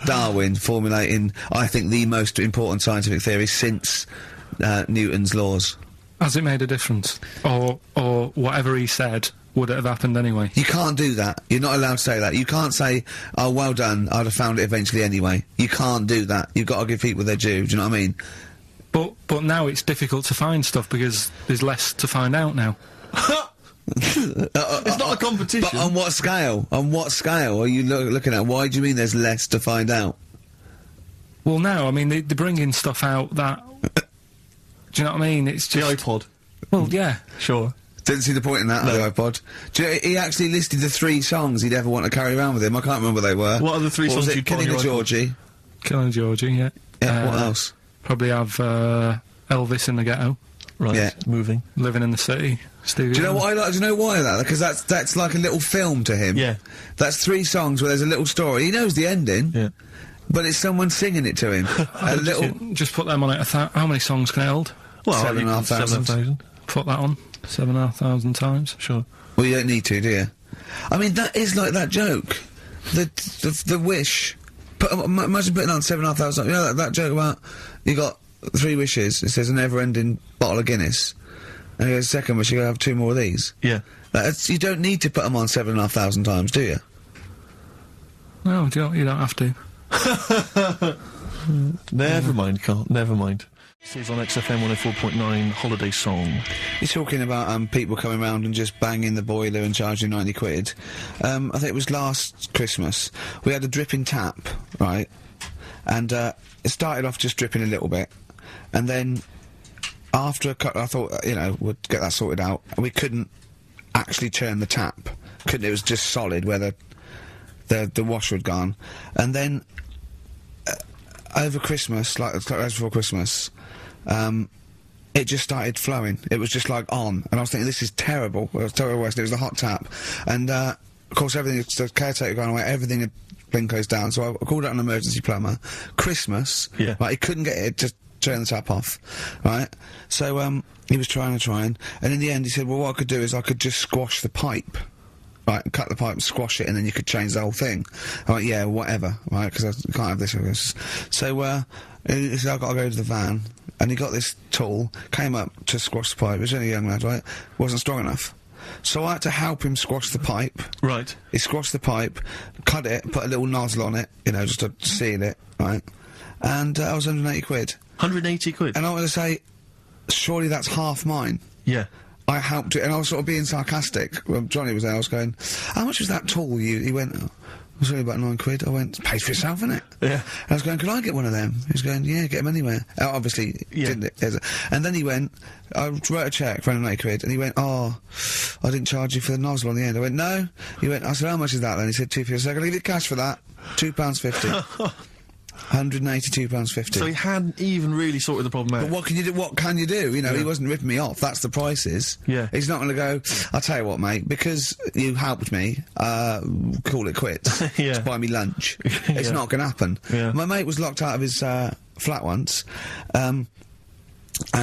Darwin formulating, I think, the most important scientific theory since Newton's laws. Has it made a difference? Or whatever he said, would it have happened anyway? You can't do that. You're not allowed to say that. You can't say, oh, well done, I'd have found it eventually anyway. You can't do that. You've got to give people their due, do you know what I mean? But now it's difficult to find stuff because there's less to find out now. It's not a competition. But on what scale? On what scale are you looking at? Why do you mean there's less to find out? Well, no, I mean, they're bringing stuff out that... Do you know what I mean? It's just... The iPod. Well, yeah. Sure. Didn't see the point in that, No. the iPod. Do you know, he actually listed the 3 songs he'd ever want to carry around with him. I can't remember what they were. What are the 3 What songs was it? you'd put on Killing your a iPod? Georgie. Killing Georgie, yeah. Yeah, what else? Probably have Elvis in the Ghetto, Right. Yeah. Moving. Living in the City, Stevie. Do you know what I like? Do you know why that? Because that's like a little film to him. Yeah. That's 3 songs where there's a little story. He knows the ending. Yeah. But it's someone singing it to him. A little... Just put them on it. How many songs can it hold? Well, 7,500. 7,500. Put that on 7,500 times. Sure. Well, you don't need to, do you? I mean, that is like that joke. The wish. Imagine putting on 7,500. You know that joke about you got 3 wishes. It says a never-ending bottle of Guinness. And he goes, second wish, you're going to have 2 more of these. Yeah. You don't need to put them on 7,500 times, do you? No, you don't have to. Never mind, Carl. Never mind. This is on XFM 104.9 Holiday Song. You're talking about people coming round and just banging the boiler and charging 90 quid. I think it was last Christmas. We had a dripping tap, right? And it started off just dripping a little bit. And then after a cut, I thought, we'd get that sorted out. And we couldn't actually turn the tap. It was just solid where the washer had gone. And then over Christmas, like before Christmas, it just started flowing. It was just like on, and I was thinking, this is terrible. It was terrible. It was the hot tap, and of course the caretaker gone away. Everything had been closed down, so I called out an emergency plumber. Christmas, Yeah. right? He couldn't get it to turn the tap off, right? So he was trying, and in the end he said, well, what I could do is I could just squash the pipe. Right, cut the pipe, squash it, and then you could change the whole thing. I'm like, yeah, whatever, right, because I can't have this. So, he said, I've got to go to the van, and he got this tool, came up to squash the pipe. He was only a young lad, right? Wasn't strong enough. So I had to help him squash the pipe. Right. He squashed the pipe, cut it, put a little nozzle on it, just to seal it, right? And I was 180 quid. 180 quid? And I want to say, surely that's half mine. Yeah. I helped it, and I was sort of being sarcastic. When Johnny was there, I was going, how much was that tool? He went, it was only about 9 quid. I went, it pays for itself, innit? Yeah. And I was going, can I get one of them? He was going, yeah, get them anywhere. Obviously, Yeah. didn't it? And then he went, I wrote a cheque for 180 quid, and he went, oh, I didn't charge you for the nozzle on the end. I went, no. He went, I said, how much is that then? He said, £2. So I can leave it cash for that. £2.50. £182.50. So he hadn't even really sorted the problem out. But what can you do? What can you do? He wasn't ripping me off. That's the prices. Yeah. He's not going to go, I'll tell you what, mate, because you helped me, call it quits. Yeah. Just buy me lunch. It's Yeah. not going to happen. Yeah. My mate was locked out of his flat once, and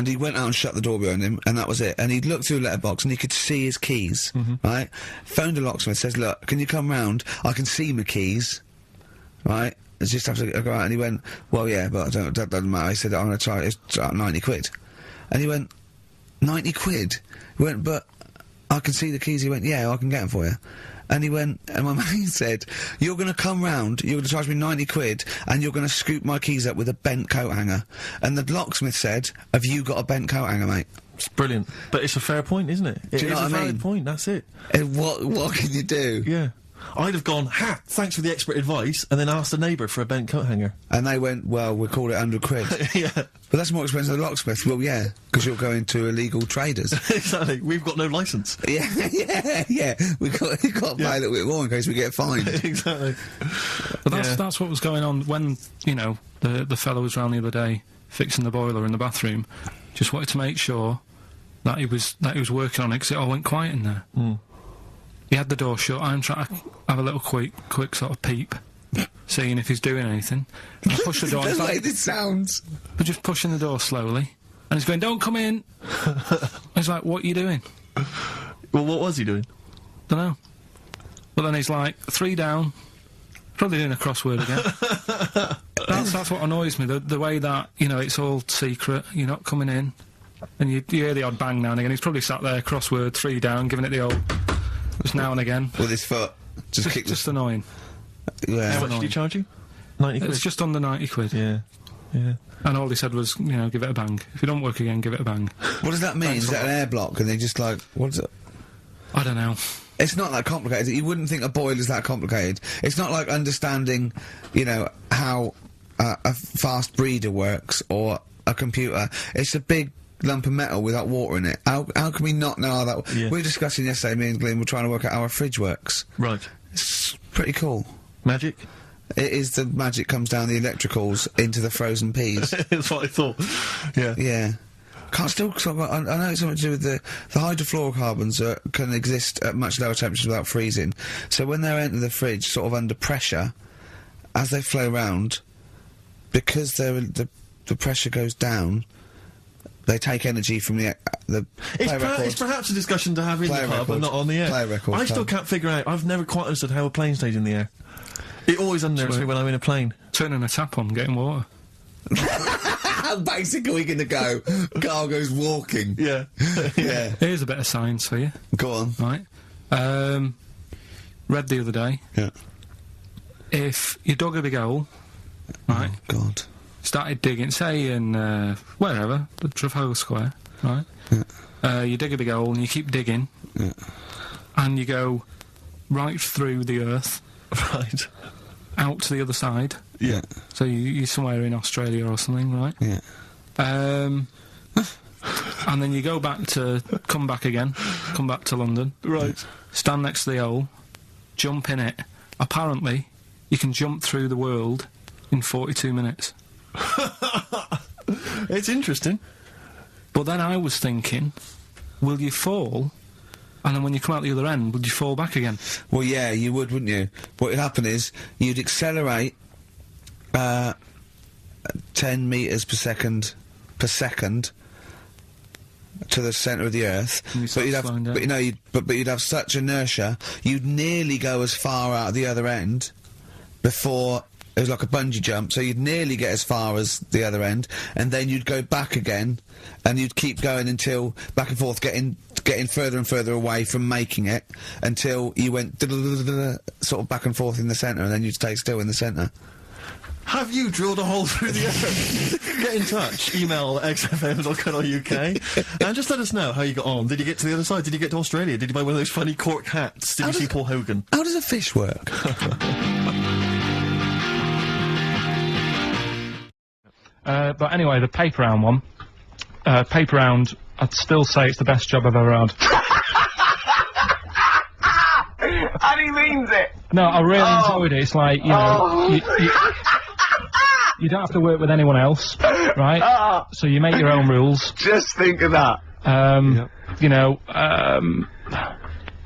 he went out and shut the door behind him, and that was it. And he'd looked through a letterbox, and he could see his keys, right? Phoned a locksmith, says, look, can you come round? I can see my keys, right? I just have to go out. And he went, well, yeah, but that doesn't matter. He said, I'm going to try it. It's 90 quid. And he went, 90 quid? He went, but I can see the keys. He went, yeah, I can get them for you. And he went, and my mate said, you're gonna come round, you're gonna charge me 90 quid, and you're gonna scoop my keys up with a bent coat hanger. And the locksmith said, have you got a bent coat hanger, mate? It's brilliant. But it's a fair point, isn't it? Do you know what I It's a valid mean? point, that's it. What can you do? Yeah. I'd have gone, ha, thanks for the expert advice, and then asked the neighbour for a bent coat hanger. And they went, well, we'll call it 100 quid. Yeah. But that's more expensive than the locksmith. Well, yeah, because you're going to illegal traders. Exactly. We've got no licence. Yeah. We've got to pay a little bit more in case we get fined. Exactly. But that's what was going on when, you know, the fellow was round the other day fixing the boiler in the bathroom. Just wanted to make sure that he was working on it, because it all went quiet in there. He had the door shut. I'm trying to have a little quick sort of peep, seeing if he's doing anything. And I push the door. The It's way like, this sounds. but just pushing the door slowly, and he's going, "Don't come in." He's like, "What are you doing?" Well, what was he doing? Dunno. But then he's like, 3 down. Probably doing a crossword again. That's what annoys me. The way that, you know, it's all secret. You're not coming in, and you hear the odd bang now and again. He's probably sat there, crossword, 3 down, giving it the old. Just now and again. With his foot. Just annoying. Yeah. How much did he charge you? 90 quid? It's just under 90 quid. Yeah. Yeah. And all he said was, you know, give it a bang. If you don't work again, give it a bang. What does that mean? Is that an air block? And they just like, what is it? I don't know. It's not that complicated. You wouldn't think a boiler's that complicated. It's not like understanding, you know, how a fast breeder works or a computer. It's a big lump of metal without water in it. How can we not know how that... Yeah. We were discussing yesterday, me and Glenn were trying to work out how our fridge works. Right. It's pretty cool. Magic? It is. The magic comes down the electricals into the frozen peas. That's what I thought. Yeah. Yeah. I know it's something to do with the hydrofluorocarbons can exist at much lower temperatures without freezing. So when they enter the fridge, sort of under pressure, as they flow round, because the pressure goes down, they take energy from the It's perhaps a discussion to have in the Play pub, record. but not on the air. Play record, I still pub. can't figure out. I've never quite understood how a plane stays in the air. It always underestimates me when I'm in a plane. Turning a tap on, getting water. Basically gonna go. Carl goes walking. Yeah. Yeah. Here's a bit of science for you, Go on. right? Read the other day, Yeah. if you dug a big hole, right, God. started digging, say in, wherever, the Trafalgar Square, right? Yeah. You dig a big hole and you keep digging, Yeah. and you go right through the earth, Right. out to the other side. Yeah. So you're somewhere in Australia or something, right? Yeah. And then you come back to London, Right. stand next to the hole, jump in it. Apparently, you can jump through the world in 42 minutes. It's interesting. But then I was thinking, will you fall? And then when you come out the other end, would you fall back again? Well, yeah, you would, wouldn't you? What would happen is you'd accelerate 10 metres per second to the centre of the Earth. And you But start you'd have, slowing down. but you know, you'd have such inertia, you'd nearly go as far out the other end before. It was like a bungee jump, so you'd nearly get as far as the other end, and then you'd go back again, and you'd keep going until back and forth, getting further and further away from making it, until you went sort of back and forth in the centre, and then you'd stay still in the centre. Have you drilled a hole through the earth? Get in touch. Email xfm.co.uk and just let us know how you got on. Did you get to the other side? Did you get to Australia? Did you buy one of those funny cork hats? Did you see Paul Hogan? How does a fish work? But anyway, the paper round one. Paper round, I'd still say it's the best job I've ever had. And he means it! No, I really enjoyed it. It's like, you know, you don't have to work with anyone else, right? So you make your own rules. Just think of that. You know,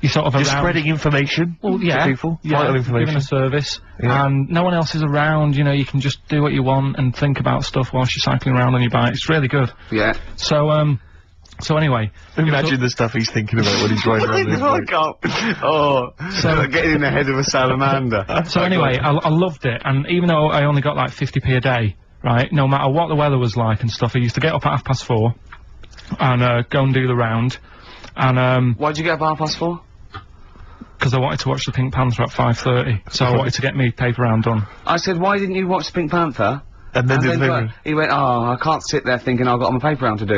you sort of You're around. spreading information Well, yeah, to people, yeah, vital information. giving a service, Yeah. and no one else is around. You know, you can just do what you want and think about stuff whilst you're cycling around on your bike. It's really good. Yeah. So, so anyway, Imagine the stuff he's thinking about when he's riding around this bike. So getting in the head of a salamander. So anyway, I loved it, and even though I only got like 50p a day, right, no matter what the weather was like and stuff, I used to get up at 4:30 and go and do the round, And, Why'd you get up at 4:30? because I wanted to watch the Pink Panther at 5:30, so I wanted to get me paper round done. I said, why didn't you watch the Pink Panther? And then did He went, oh, I can't sit there thinking I've got my paper round to do.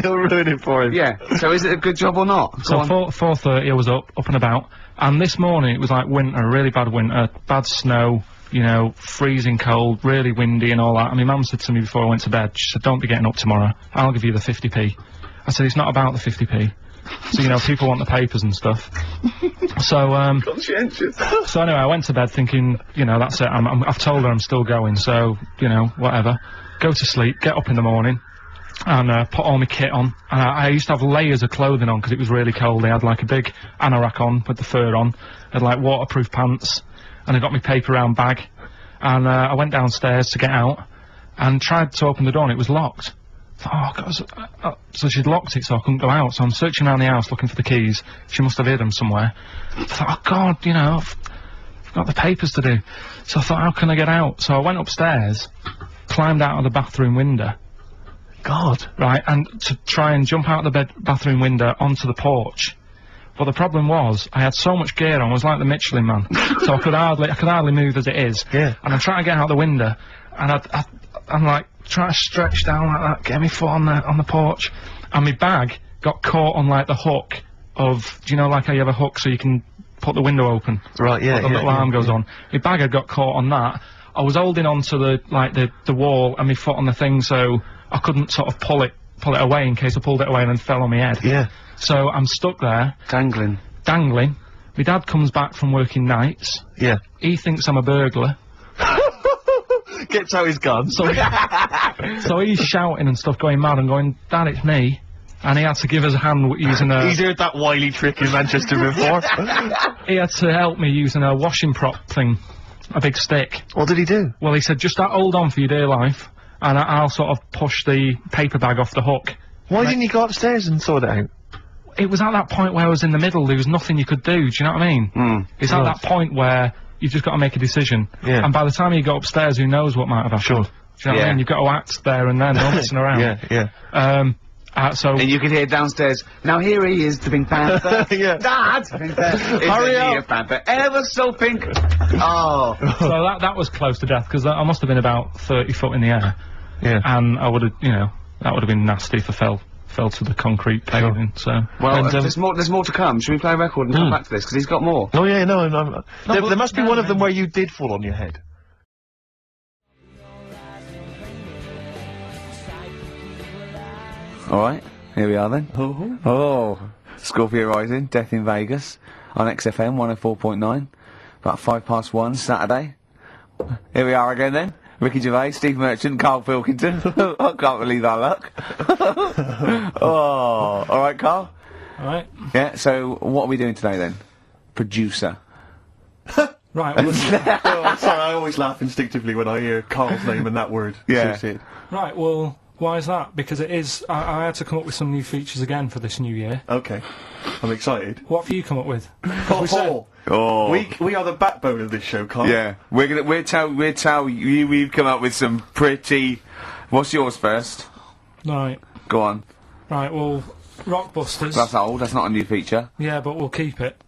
You'll ruin it for him. Yeah, so is it a good job or not? So 4:30 I was up and about, and this morning it was like winter, really bad winter, bad snow, you know, freezing cold, really windy and all that. And my mum said to me before I went to bed, she said, don't be getting up tomorrow, I'll give you the 50p. I said, it's not about the 50p. So, you know, people want the papers and stuff. So, Conscientious. so anyway, I went to bed thinking, you know, that's it, I've told her I'm still going, so, you know, whatever. Go to sleep, get up in the morning, and put all my kit on. And I used to have layers of clothing on because it was really cold. I had like a big anorak on with the fur on, I had like waterproof pants, and I got my paper round bag. And I went downstairs to get out, and tried to open the door and it was locked. Oh, God, so she'd locked it so I couldn't go out, so I'm searching around the house looking for the keys. She must have hid them somewhere. I thought, oh God, you know, I've got the papers to do. So I thought, how can I get out? So I went upstairs, climbed out of the bathroom window. God. Right, and to try and jump out of the bathroom window onto the porch. But the problem was, I had so much gear on, I was like the Michelin Man. So I could hardly move as it is. Yeah. And I'm trying to get out the window, and I'm like, trying to stretch down like that, get my foot on the porch, and my bag got caught on like the hook of, do you know, like how you have a hook so you can put the window open? Right, yeah, The little arm goes on. My bag had got caught on that. I was holding on to the wall and my foot on the thing, so I couldn't sort of pull it away in case I pulled it away and then fell on my head. Yeah. So I'm stuck there. Dangling. My dad comes back from working nights. Yeah. He thinks I'm a burglar. Gets out his gun. So he's shouting and stuff, going mad and going, Dad, it's me. And he had to give us a hand using a... He's heard that wily trick in Manchester before. He had to help me using a washing prop thing. A big stick. What did he do? Well, he said, just hold on for your dear life, and I'll sort of push the paper bag off the hook. Why didn't you go upstairs and sort it out? It was at that point where I was in the middle, there was nothing you could do, do you know what I mean? It's at that point where you've just got to make a decision. Yeah. And by the time you go upstairs, who knows what might have happened. Sure. Do you know what I mean? You've got to act there and then, no messing around. Yeah. So... And you could hear downstairs, now here he is, the Pink Panther. Yeah. Dad! Hurry up! Panther, ever so pink. Oh. So that was close to death, because I must have been about 30 foot in the air. Yeah. And I would have, you know, that would have been nasty if I fell to the concrete paving, so... Well, And, there's more to come. Should we play a record and come back to this? Because he's got more. Oh yeah, no, there must be one of them where you did fall on your head. Alright, here we are then. Oh, Scorpio Rising, Death in Vegas, on XFM 104.9, about 1:05 Saturday. Here we are again then. Ricky Gervais, Steve Merchant, Karl Pilkington. I can't believe our luck. Oh, alright, Karl? Alright. Yeah, so what are we doing today then? Producer. Right, well, Oh, sorry, I always laugh instinctively when I hear Carl's name and that word. Yeah. associated. right, well, why is that? Because it is... I had to come up with some new features again for this new year. Okay. I'm excited. What have you come up with? Oh. We are the backbone of this show, Carl. Yeah, we'll tell you we've come up with some pretty... What's yours first? Right. Go on. Right, well, Rockbusters. That's old, that's not a new feature. Yeah, but we'll keep it.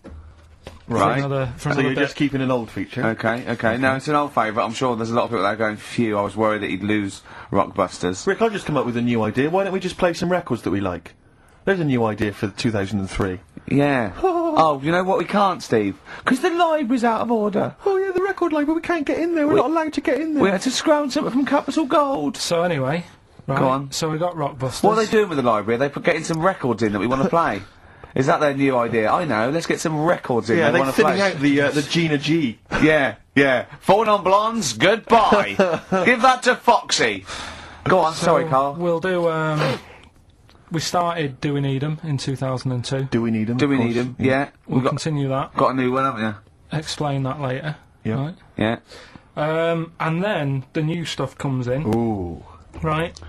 Right. For So another you're bit. just keeping an old feature. Okay. Now, it's an old favourite. I'm sure there's a lot of people that are going, phew, I was worried that he'd lose Rockbusters. Rick, I've just come up with a new idea. Why don't we just play some records that we like? There's a new idea for 2003. Yeah. Oh, you know what we can't, Steve? Because the library's out of order. Oh yeah, the record library, we can't get in there. We're not allowed to get in there. We had to scrounge something from Capital Gold. So anyway... Right, Go on. So we got Rockbusters. What are they doing with the library? Are they getting some records in that we want to play? Is that their new idea? I know, let's get some records in Yeah, that we they're want to thinning play. out the Gina G. Yeah. Falling on Blondes, goodbye. Give that to Foxy. Go on, sorry, Carl. We'll do, we started Do We Need 'Em in 2002. Do we need them? Do we need him? Yeah. We'll We've continue that. got a new one, haven't Explain that later. Yeah. Right. you? Yeah. And then the new stuff comes in. Ooh. Right.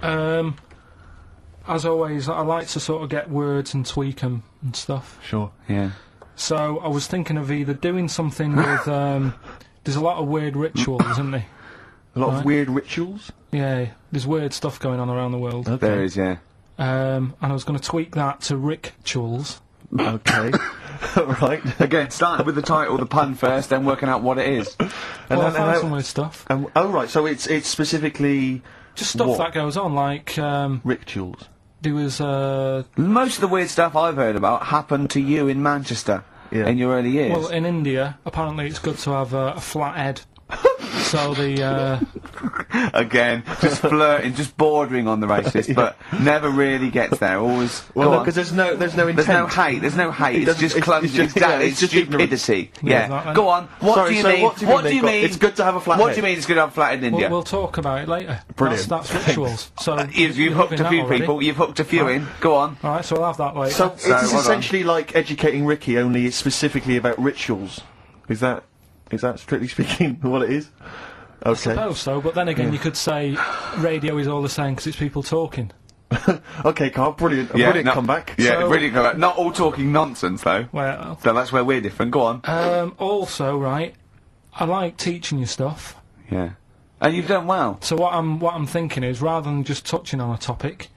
As always, I like to sort of get words and tweak 'em and stuff. Sure. Yeah. So I was thinking of either doing something with, there's a lot of weird rituals, isn't there? A lot of Right. weird rituals. Yeah, there's weird stuff going on around the world. There is, yeah. and I was going to tweak that to rituals. Okay. Right. Again, starting with the title, the pun first, then working out what it is. Well, I found some weird stuff. Oh, right, so it's specifically... Just stuff what? that goes on, like, Rituals. there was, Most of the weird stuff I've heard about happened to you in Manchester in your early years. well, in India, apparently it's good to have a flat head. So the, Again, just flirting, just bordering on the racist, but never really gets there. Always. Well, go on. because there's no intent. There's no hate. There's no hate. It's just clumsy. It's just stupidity. Yeah. exactly. Go on. What Sorry, do you so mean? what do you mean? It's good to have a flat What head. do you mean? It's good to have a flat head in India? we'll talk about it later. Brilliant. That's rituals. So You've you're hooked loving a few that already. people. You've hooked a few in. Go on. Alright, so I'll have that later. So, So, it's hold on. essentially like Educating Ricky, only it's specifically about rituals. Is that strictly speaking what it is? I Okay. suppose so, but then again, you could say radio is all the same because it's people talking. Okay, Carl, brilliant. Brilliant comeback. Yeah, So- brilliant comeback. Not all talking nonsense though. Well, So that's where we're different. Go on. also, right, I like teaching you stuff. Yeah. And you've done well. So what I'm thinking is, rather than just touching on a topic,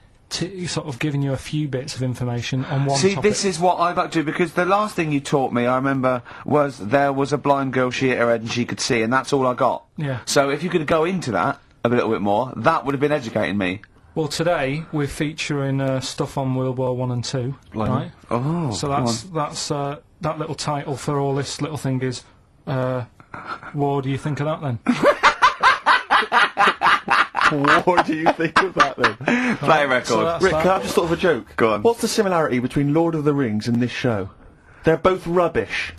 sort of giving you a few bits of information on one See, topic. this is what I'd like to do, because the last thing you taught me, I remember, was there was a blind girl, she hit her head and she could see, and that's all I got. Yeah. So if you could go into that a little bit more, that would have been educating me. Well, today we're featuring stuff on World War One and Two, right? Oh. So that's that little title for all this little thing is, what do you think of that then? What do you think of that then? Play a record. So that's Rick, that. can I just thought of a joke? Go on. What's the similarity between Lord of the Rings and this show? They're both rubbish.